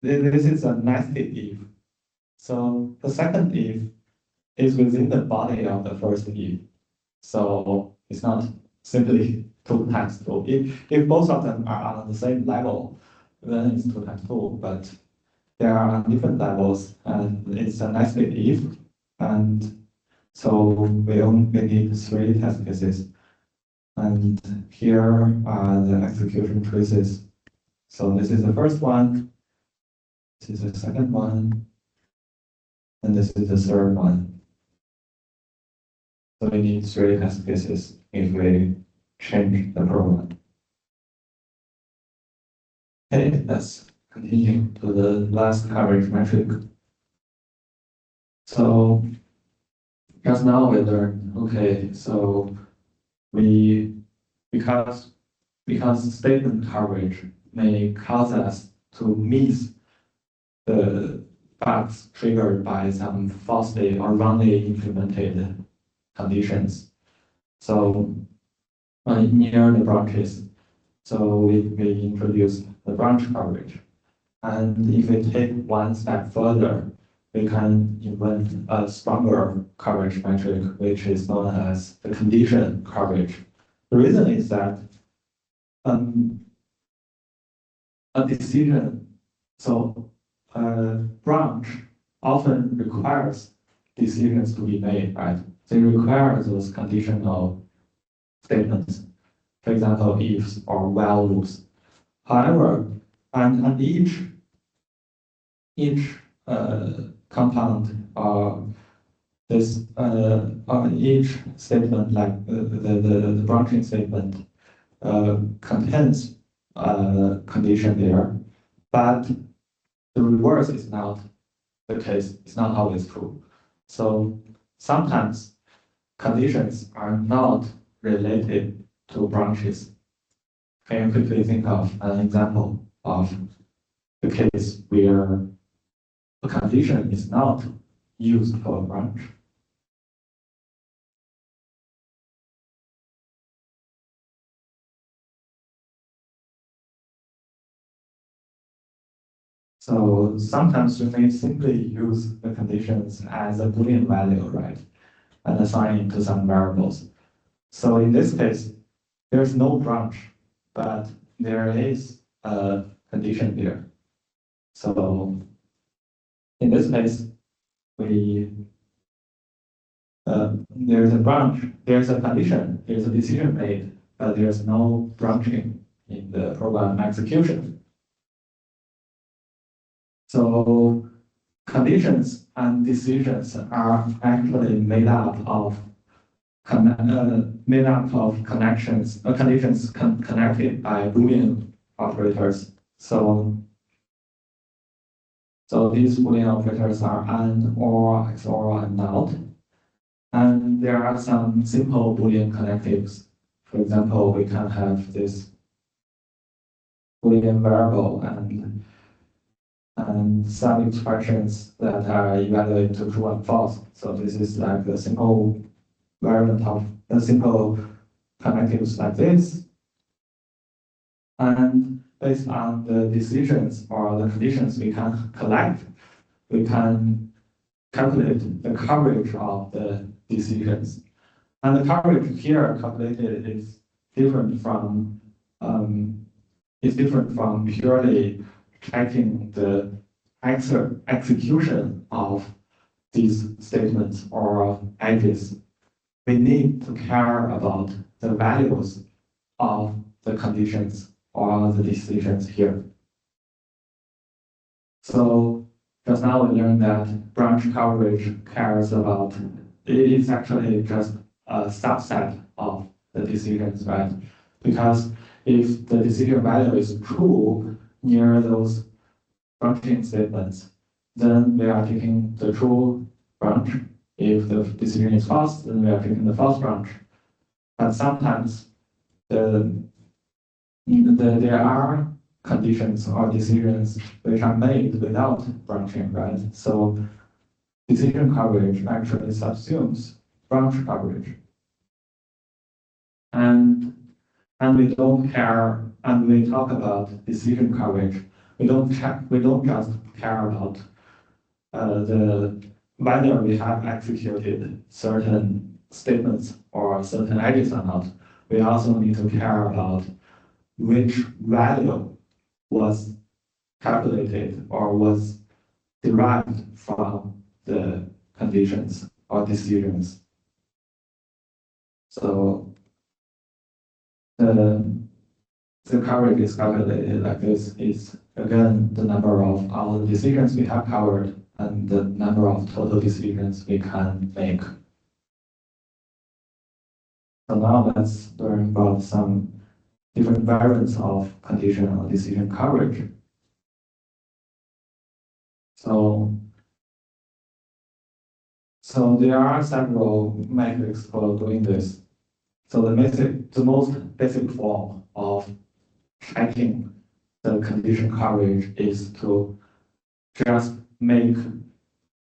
[SPEAKER 1] this is a nested if. So the second if is within the body of the first if. So it's not simply 2 times 2. If both of them are on the same level, then it's 2 times 2. But they are on different levels, and it's a nested if. And so we only need 3 test cases. And here are the execution traces. So this is the first one, this is the second one, and this is the third one. So we need 3 test cases if we change the program. Okay, let's continue to the last coverage metric. So just now we learned, okay, so because statement coverage may cause us to miss the bugs triggered by some falsely or wrongly implemented conditions. So near the branches, so we introduce the branch coverage. And if we take one step further, we can invent a stronger coverage metric, which is known as the condition coverage. The reason is that a decision, so a branch often requires decisions to be made, right? They require those conditional statements, for example, ifs or while loops. However, and each compound this each statement, like the branching statement, contains a condition there, but the reverse is not the case. It's not always true. So sometimes conditions are not related to branches. Can you quickly think of an example of the case where a condition is not used for a branch? So sometimes we may simply use the conditions as a Boolean value, right? And assign it to some variables. So in this case, there's no branch, but there is a condition here. So in this case, there's a branch, there's a condition, there's a decision made, but there's no branching in the program execution. So conditions and decisions are actually made up of connections, conditions connected by Boolean operators. So So these Boolean operators are AND, OR, XOR, and NOT. And there are some simple Boolean connectives. For example, we can have this Boolean variable and some expressions that are evaluated to true and false. So this is like a simple variant of a simple connectives like this. And based on the decisions or the conditions we can collect, we can calculate the coverage of the decisions. And the coverage here calculated is different from purely checking the execution of these statements or edges. We need to care about the values of the conditions or the decisions here. So just now we learned that branch coverage cares about, it is actually just a subset of the decisions, right? Because if the decision value is true near those branching statements, then we are taking the true branch. If the decision is false, then we are taking the false branch. But sometimes there are conditions or decisions which are made without branching, right? So decision coverage actually subsumes branch coverage. And we don't care, and we talk about decision coverage. We don't just care about whether we have executed certain statements or certain edges or not. We also need to care about which value was calculated or was derived from the conditions or decisions. So the coverage is calculated like this is, again, the number of all the decisions we have covered and the number of total decisions we can make. So now let's learn about some different variants of conditional decision coverage. So there are several metrics for doing this. So the most basic form of checking the condition coverage is to just make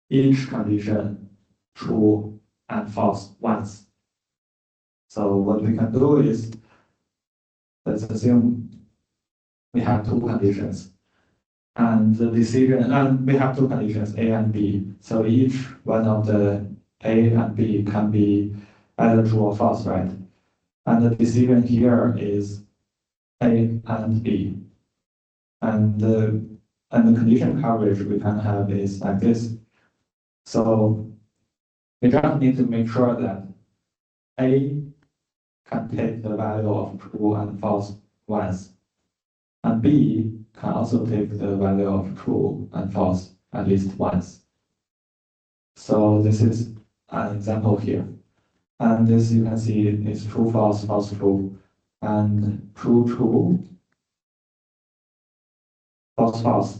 [SPEAKER 1] each condition true and false once. So what we can do is, let's assume we have two conditions, and we have two conditions, A and B. So each one of the A and B can be either true or false, right? And the decision here is A and B. And the condition coverage we can have is like this. So we just need to make sure that A can take the value of true and false once, and B can also take the value of true and false at least once. So this is an example here. And this you can see is true, false, false, true, and true, true, false, false.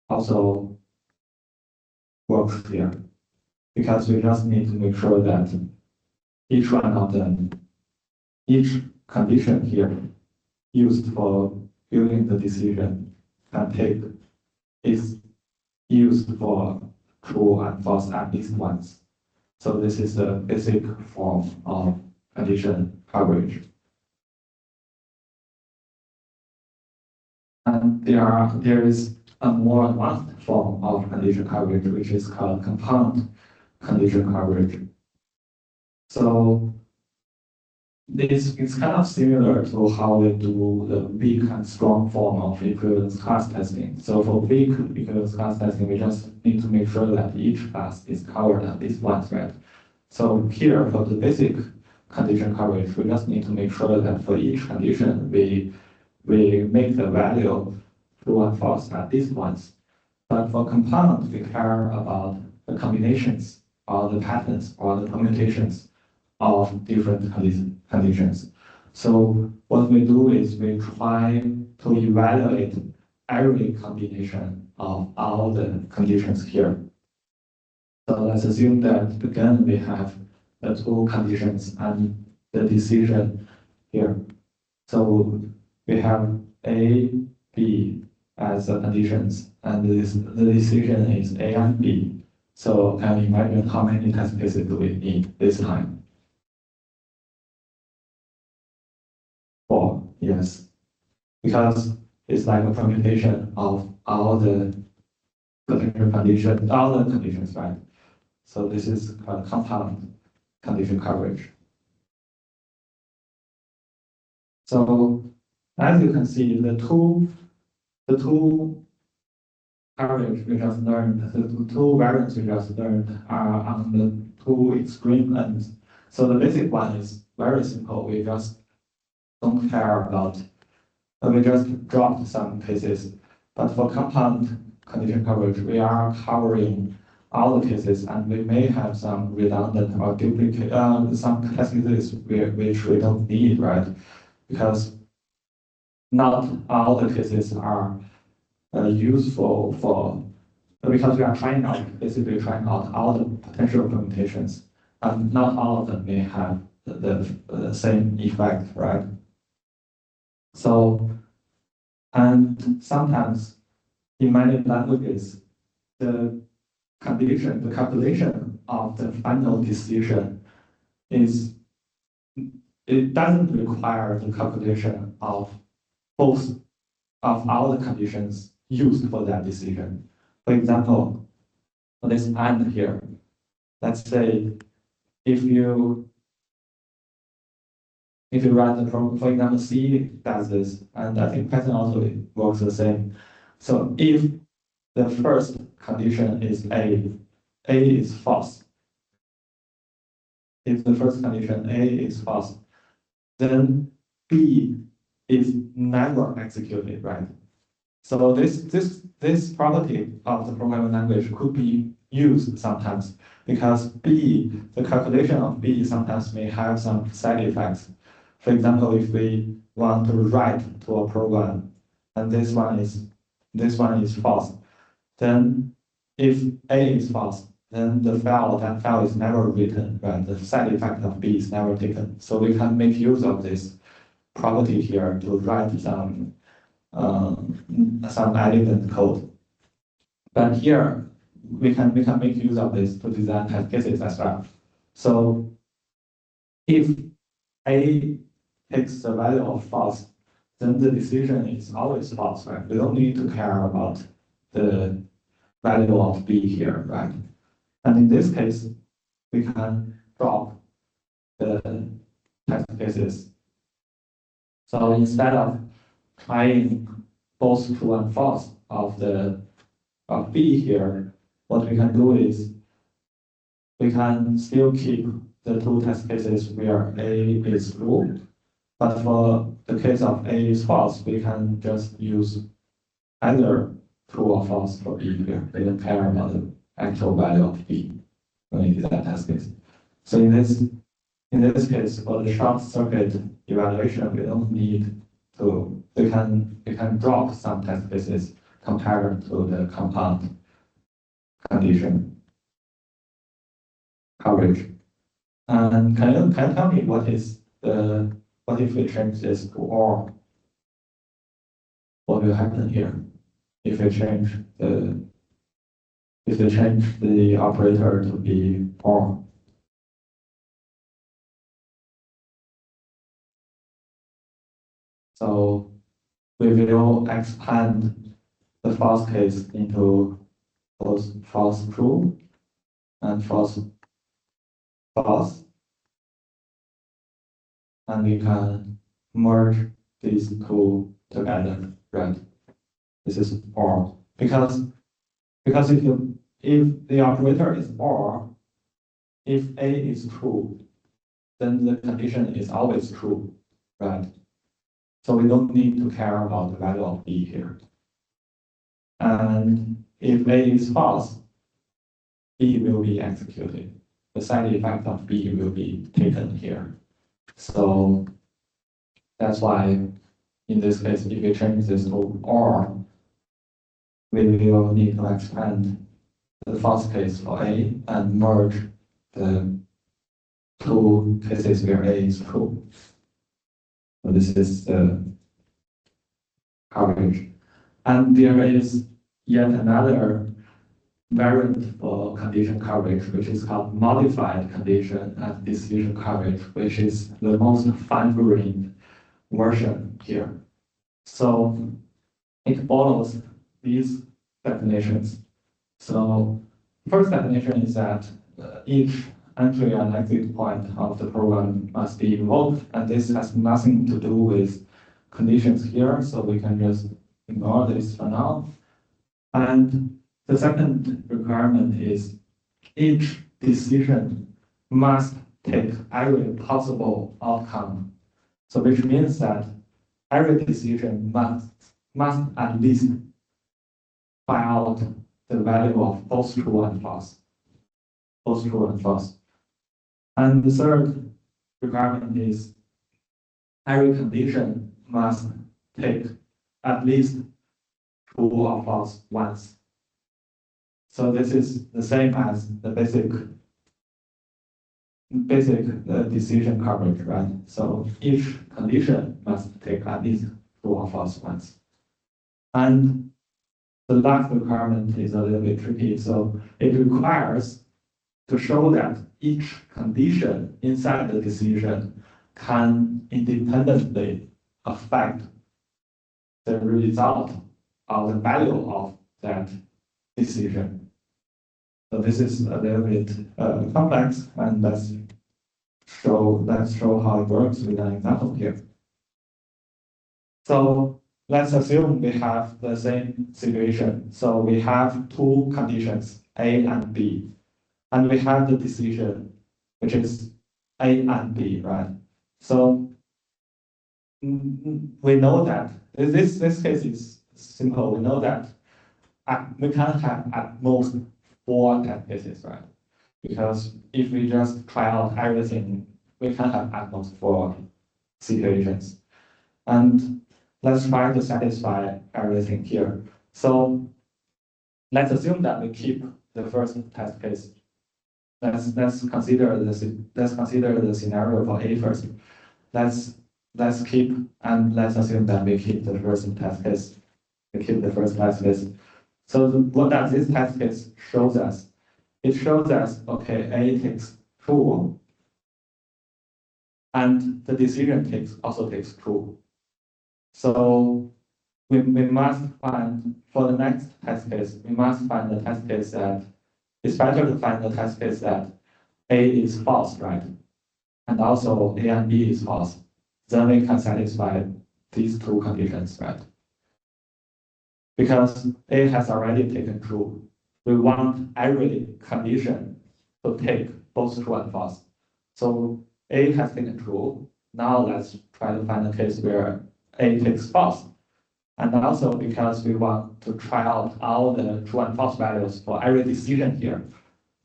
[SPEAKER 1] Also works here, because we just need to make sure that each one of them, each condition here used for building the decision is used for true and false at least once. So this is the basic form of condition coverage. And there is a more advanced form of condition coverage, which is called compound condition coverage. So this is kind of similar to how we do the weak and strong form of equivalence class testing. So for weak equivalence class testing, we just need to make sure that each class is covered at least once, right? So here, for the basic condition coverage, we just need to make sure that for each condition, we make the value true and false at least once. But for compound, we care about the combinations or the patterns or the permutations of different conditions. So what we do is we try to evaluate every combination of all the conditions here. So let's assume that again we have the two conditions and the decision here. So we have A, B as the conditions, and the decision is A and B. So can you imagine how many test cases do we need this time? 4, yes. Because it's like a permutation of all the potential conditions, all the conditions, right? So this is called compound condition coverage. So as you can see, the two coverage we just learned, the two variants we just learned are on the two extreme ends. So the basic one is very simple. We just don't care about, we just dropped some cases. But for compound condition coverage, we are covering all the cases, and we may have some redundant or duplicate, some test cases which we don't need, right? Because not all the cases are useful for, because we are trying out, basically trying out all the potential permutations, and not all of them may have the same effect, right? So, and sometimes in many languages, the condition, the calculation of the final decision is, it doesn't require the calculation of both of all the conditions used for that decision. For example, for this and here, let's say if you write the program, for example, C does this, and I think Python also works the same. So if the first condition is A is false. If the first condition A is false, then B is never executed, right? So this property of the programming language could be used sometimes because B, the calculation of B sometimes may have some side effects. For example, if we want to write to a program and this one is false, then if A is false, then that file is never written, right? The side effect of B is never taken. So we can make use of this property here to write some elegant code. But here we can make use of this to design test cases as well. So if A takes the value of false, then the decision is always false, right? We don't need to care about the value of B here, right? And in this case, we can drop the test cases. So instead of trying both true and false of B here, what we can do is we can still keep the two test cases where A is true, but for the case of A is false, we can just use either true or false for B here. We don't care about the actual value of B when we do that test case. So in this case, for the short circuit evaluation, we don't need to, we can drop some test cases compared to the compound condition coverage. And can you tell me what if we change this to OR? What will happen here if we change the operator to be OR? So we will expand the false case into both false true and false false, and we can merge these two together, right? This is OR because if the operator is OR, if A is true, then the condition is always true, right? So we don't need to care about the value of B here. And if A is false, B will be executed. The side effect of B will be taken here. So that's why in this case, if we change this to OR, we will need to expand the false case for A and merge the two cases where A is true. So this is the coverage. And there is yet another variant for condition coverage, which is called modified condition and decision coverage, which is the most fine-grained version here. So it follows these definitions. So first definition is that each entry and exit point of the program must be invoked, and this has nothing to do with conditions here, so we can just ignore this for now. And the second requirement is each decision must take every possible outcome. So which means that every decision must at least find out the value of both true and false. Both true and false. And the third requirement is every condition must take at least true or false once. So this is the same as the basic decision coverage, right? So each condition must take at least true or false once. And the last requirement is a little bit tricky. So it requires to show that each condition inside the decision can independently affect the result of the value of that decision. So this is a little bit complex, and let's show how it works with an example here. So let's assume we have the same situation. So we have two conditions, A and B, and we have the decision, which is A and B, right? So we know that this case is simple. We know that we can have at most 4 test cases, right? Because if we just try out everything, we can have at most 4 situations. And let's try to satisfy everything here. So let's assume that we keep the first test case. Let's consider the scenario for A first. Let's keep, and let's assume that we keep the first test case. We keep the first test case. So what does this test case shows us? It shows us, okay, A takes true, and the decision also takes true. So we must find, for the next test case, we must find the test case that, it's better to find the test case that A is false, right? And also A and B is false. Then we can satisfy these two conditions, right? Because A has already taken true. We want every condition to take both true and false. So A has taken true. Now let's try to find a case where A takes false. And also because we want to try out all the true and false values for every decision here.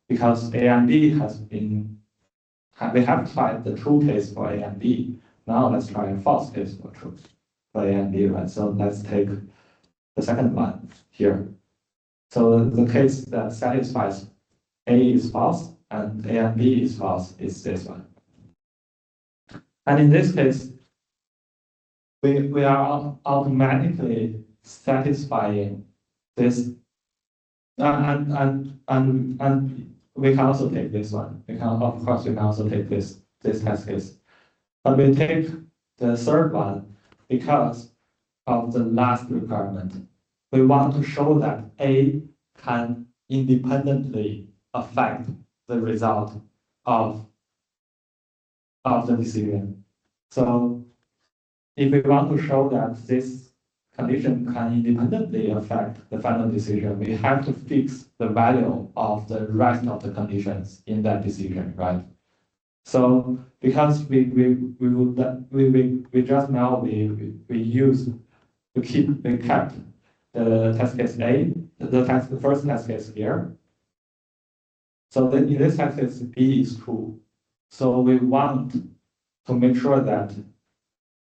[SPEAKER 1] Because A and B we have tried the true case for A and B. Now let's try a false case for A and B, right? So let's take the second one here. So the case that satisfies A is false and A and B is false is this one. And in this case, we are automatically satisfying this, and we can also take this one. Of course, we can also take this test case, but we take the third one because of the last requirement. We want to show that A can independently affect the result of the decision. So if we want to show that this condition can independently affect the final decision, we have to fix the value of the rest of the conditions in that decision, right? So because we just now we kept the test case A, the first test case here. So then in this test case B is true. So we want to make sure that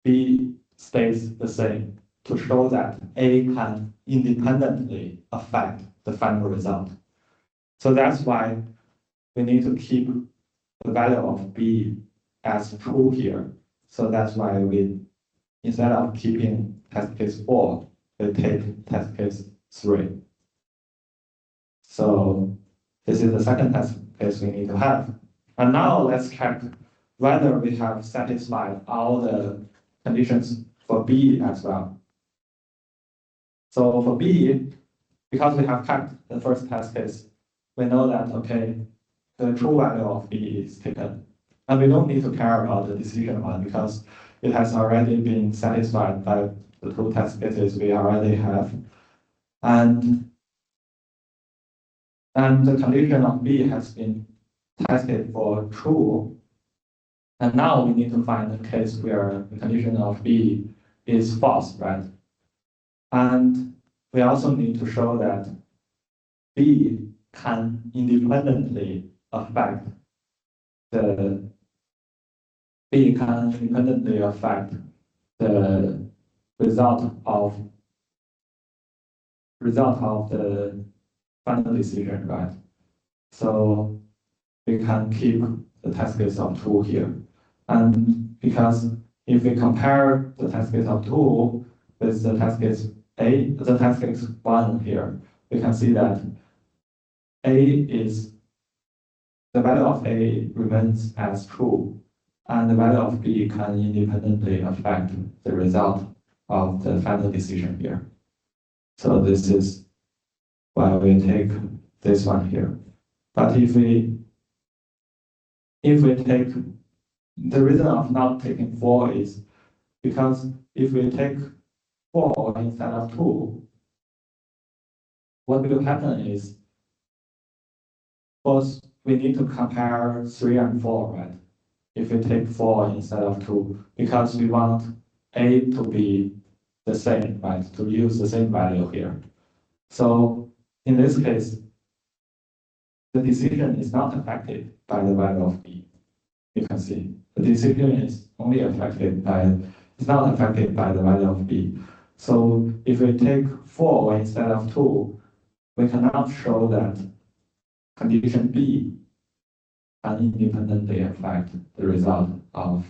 [SPEAKER 1] B stays the same. to show that A can independently affect the final result. So that's why we need to keep the value of B as true here. So that's why we, instead of keeping test case 4, we take test case 3. So this is the second test case we need to have. And now let's check whether we have satisfied all the conditions for B as well. So for B, because we have checked the first test case, we know that, okay, the true value of B is taken. And we don't need to care about the decision one because it has already been satisfied by the two test cases we already have. And the condition of B has been tested for true. And now we need to find a case where the condition of B is false, right? And we also need to show that B can independently affect the result of the final decision, right? So we can keep the test case of 2 here. And because if we compare the test case of 2 with the test case A, the test case 1 here, we can see that the value of A remains as true, and the value of B can independently affect the result of the final decision here. So this is why we take this one here. But if we take, the reason of not taking 4 is because if we take 4 instead of 2, what will happen is, first we need to compare 3 and 4, right? If we take 4 instead of 2, because we want A to be the same, right? To use the same value here. So in this case, the decision is not affected by the value of B. You can see the decision is only affected by, it's not affected by the value of B. So if we take 4 instead of 2, we cannot show that condition B can independently affect the result of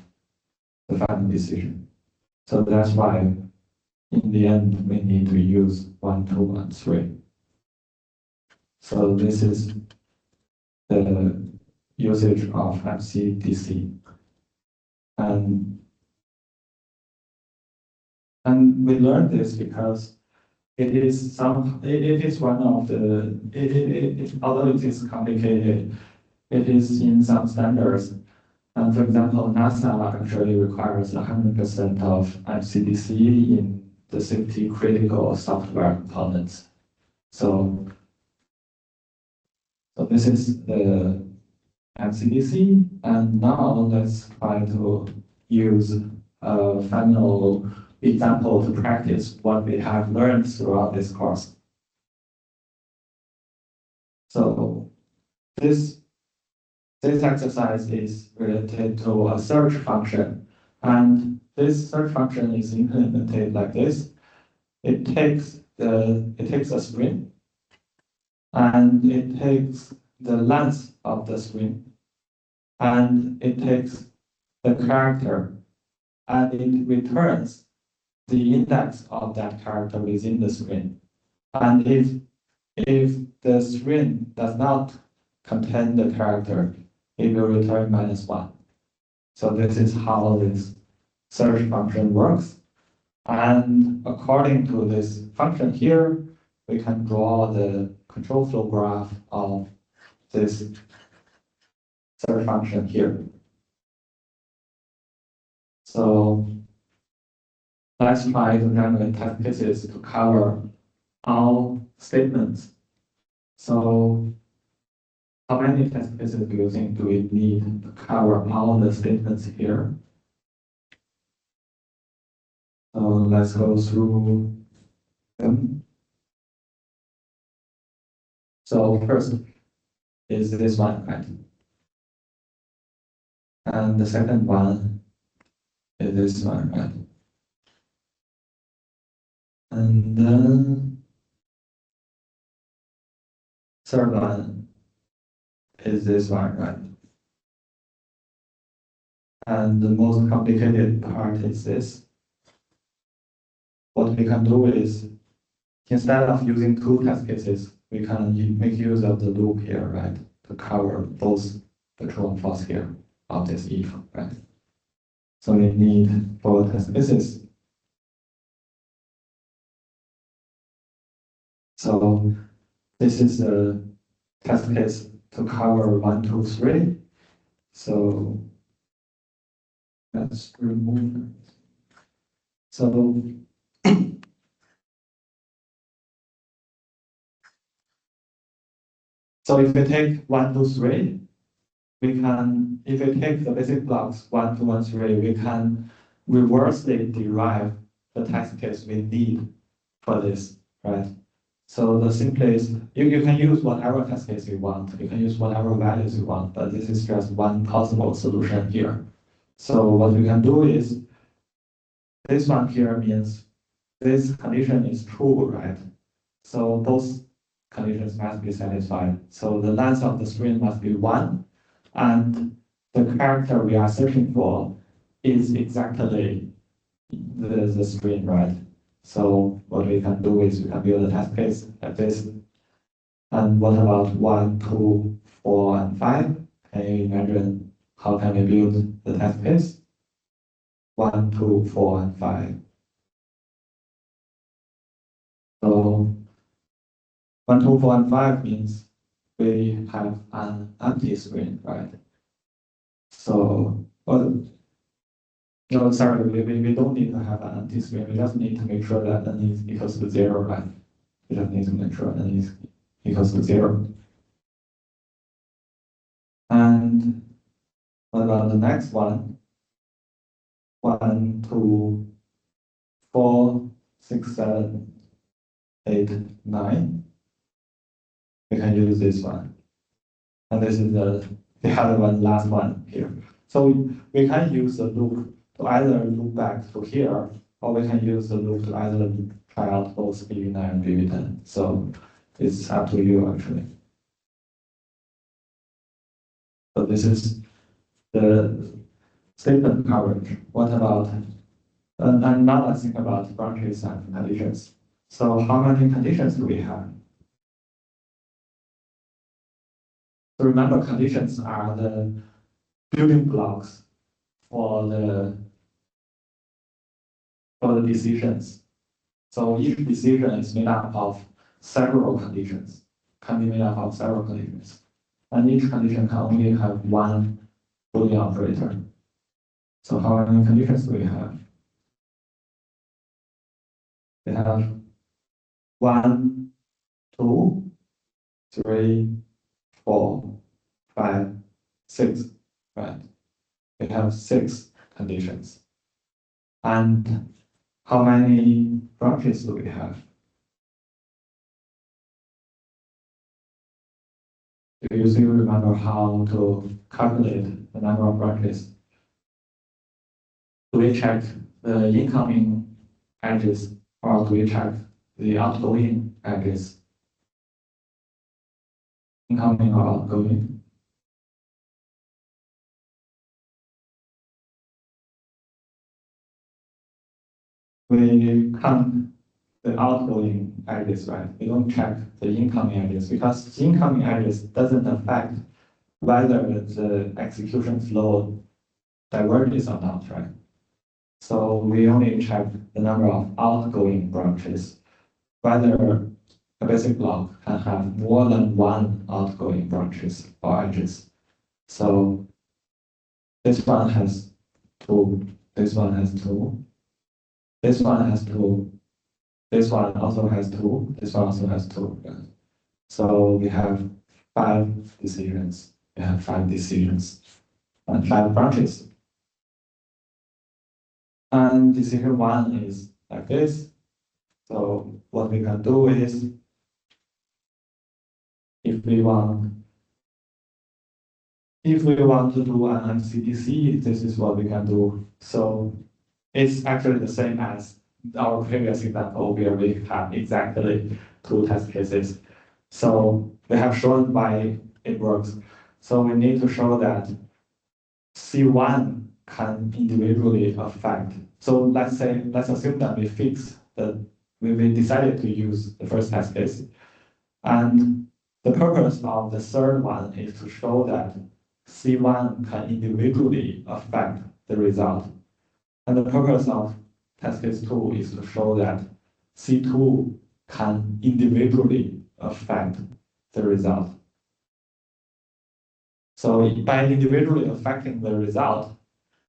[SPEAKER 1] the final decision. So that's why in the end we need to use 1, 2, and 3. So this is the usage of MCDC. And we learned this because it is one of the, although it is complicated, it is in some standards. And for example, NASA actually requires 100% of MCDC in the safety critical software components. So this is the MCDC, and now let's try to use a final example to practice what we have learned throughout this course. So this exercise is related to a search function, and this search function is implemented like this. It takes a string, and it takes the length of the string, and it takes the character, and it returns the index of that character within the string. And if the string does not contain the character, it will return -1. So this is how this search function works. And according to this function here, we can draw the control flow graph of this search function here. So let's try to generate test cases to cover all statements. So how many test cases do you think do we need to cover all the statements here? So let's go through them. So first is this one, right? And the second one is this one, right? And then third one is this one, right? And the most complicated part is this. What we can do is, instead of using two test cases, we can make use of the loop here, right? To cover both the true and false here of this if, right? So we need four test cases. So this is the test case to cover 1, 2, 3. So let's remove it. So if we take 1, 2, 3, we can, if we take the basic blocks 1, 2, 1, 3, we can reversely derive the test case we need for this, right? So the simplest, you can use whatever test case you want, you can use whatever values you want, but this is just one possible solution here. So what we can do is, this one here means this condition is true, right? So both conditions must be satisfied. So the length of the string must be 1, and the character we are searching for is exactly the string, right? So what we can do is we can build a test case like this. And what about 1, 2, 4, and 5? Can you imagine how can we build the test case? 1, 2, 4, and 5. So 1, 2, 4, and 5 means we have an empty string, right? So, well, no, sorry, we don't need to have an empty string. We just need to make sure that n is equals to 0, right? We just need to make sure n is equals to 0. And what about the next one? 1, 2, 4, 6, 7, 8, 9. We can use this one. And this is the other one, last one here. So we can use the loop to either loop back to here, or we can use the loop to either try out both BV9 and BV10. So it's up to you, actually. So this is the statement coverage. What about, and now let's think about branches and conditions. So how many conditions do we have? So remember, conditions are the building blocks for the decisions. So each decision is made up of several conditions, can be made up of several conditions. And each condition can only have one Boolean operator. So how many conditions do we have? We have 1, 2, 3, 4, 5, 6, right? We have 6 conditions. And how many branches do we have? Do you still remember how to calculate the number of branches? Do we check the incoming edges, or do we check the outgoing edges? Incoming or outgoing? We count the outgoing edges, right? We don't check the incoming edges, because the incoming edges doesn't affect whether the execution flow diverges or not, right? So we only check the number of outgoing branches, whether a basic block can have more than one outgoing branches or edges. So this one has 2, this one has 2, this one has 2, this one also has 2, this one also has 2. Yeah. So we have 5 decisions. We have 5 decisions and 5 branches. And decision 1 is like this. So what we can do is, if we want to do an MCDC, this is what we can do. So it's actually the same as our previous example where we have exactly two test cases. So we have shown why it works. So we need to show that C1 can individually affect. So let's assume that we decided to use the first test case. And the purpose of the third one is to show that C1 can individually affect the result. And the purpose of test case 2 is to show that C2 can individually affect the result. So by individually affecting the result,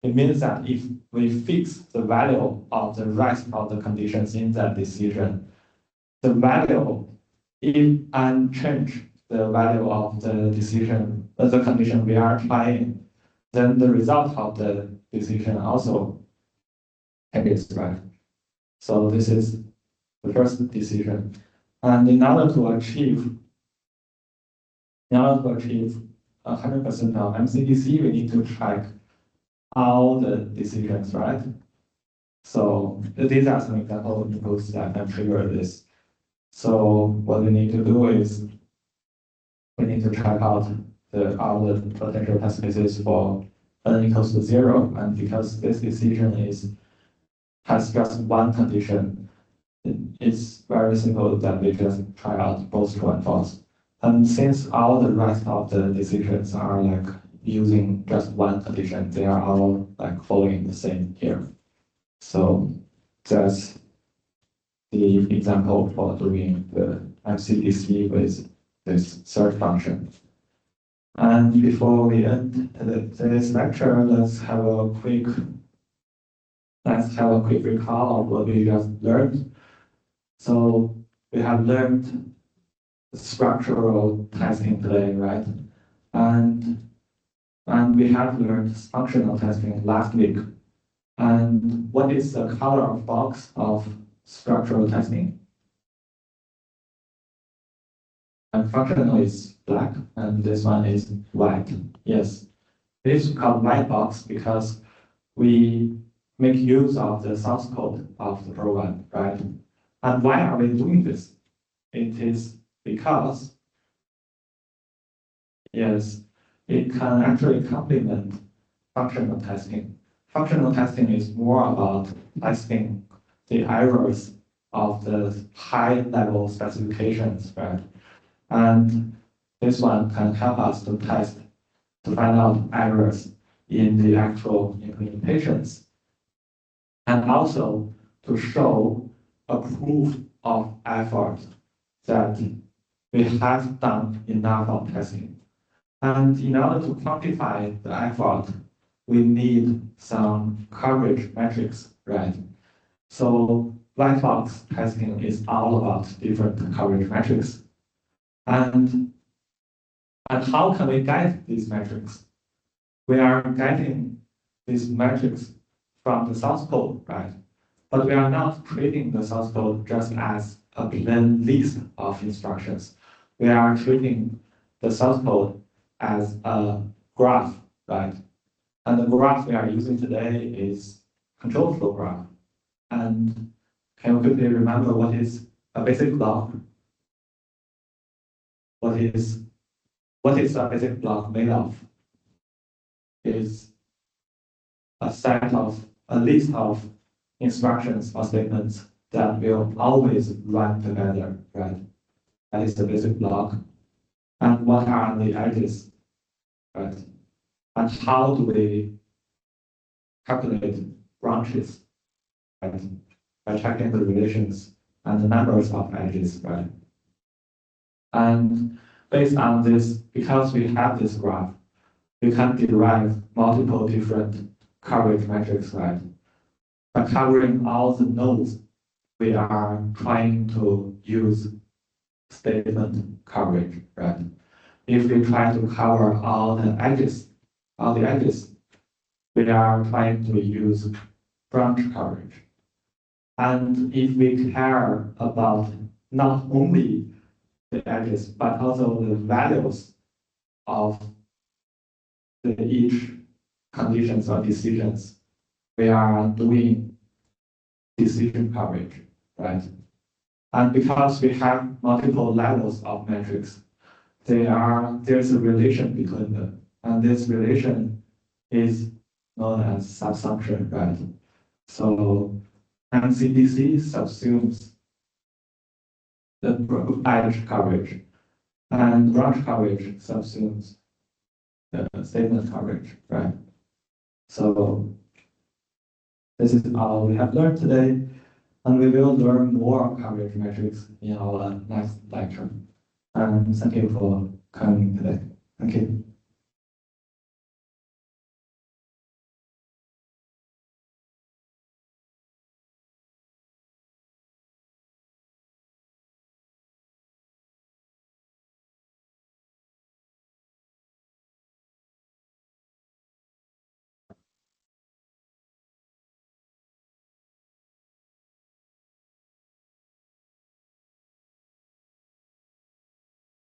[SPEAKER 1] it means that if we fix the value of the rest of the conditions in that decision, the value, if unchanged, the value of the decision, the condition we are trying, then the result of the decision also changes, right? So this is the first decision. And in order to achieve 100% of MCDC, we need to track all the decisions, right? So these are some example inputs that can trigger this. So what we need to do is we need to check out all the potential test cases for n equals to 0, and because this decision has just one condition, it's very simple that we just try out both true and false. And since all the rest of the decisions are like using just one condition, they are all like following the same here. So that's the example for doing the MCDC with this third function. And before we end this lecture, let's have a quick recall of what we just learned. So we have learned structural testing today, right? And we have learned functional testing last week. And what is the color of box of structural testing? And functional is black, and this one is white. Yes, it is called white box because we make use of the source code of the program, right? And why are we doing this? It is because, yes, it can actually complement functional testing. Functional testing is more about testing the errors of the high-level specifications, right? And this one can help us to find out errors in the actual implementations, and also to show a proof of effort that we have done enough of testing. And in order to quantify the effort, we need some coverage metrics, right? So white box testing is all about different coverage metrics. And how can we get these metrics? We are getting these metrics from the source code, right? But we are not treating the source code just as a plain list of instructions. We are treating the source code as a graph, right? And the graph we are using today is control flow graph. And can you quickly remember what is a basic block? What is a basic block made of? Is a list of instructions or statements that will always run together, right? That is the basic block. And what are the edges, right? And how do we calculate branches, right? By checking the relations and the numbers of edges, right? And based on this, because we have this graph, we can derive multiple different coverage metrics, right? By covering all the nodes, we are trying to use statement coverage, right? If we try to cover all the edges, we are trying to use branch coverage. And if we care about not only the edges, but also the values of each conditions or decisions, we are doing decision coverage, right? And because we have multiple levels of metrics, there's a relation between them. And this relation is known as subsumption, right? So MCDC subsumes the edge coverage, and branch coverage subsumes the statement coverage, right? So this is all we have learned today, and we will learn more coverage metrics in our next lecture. And thank you for coming today. Thank you.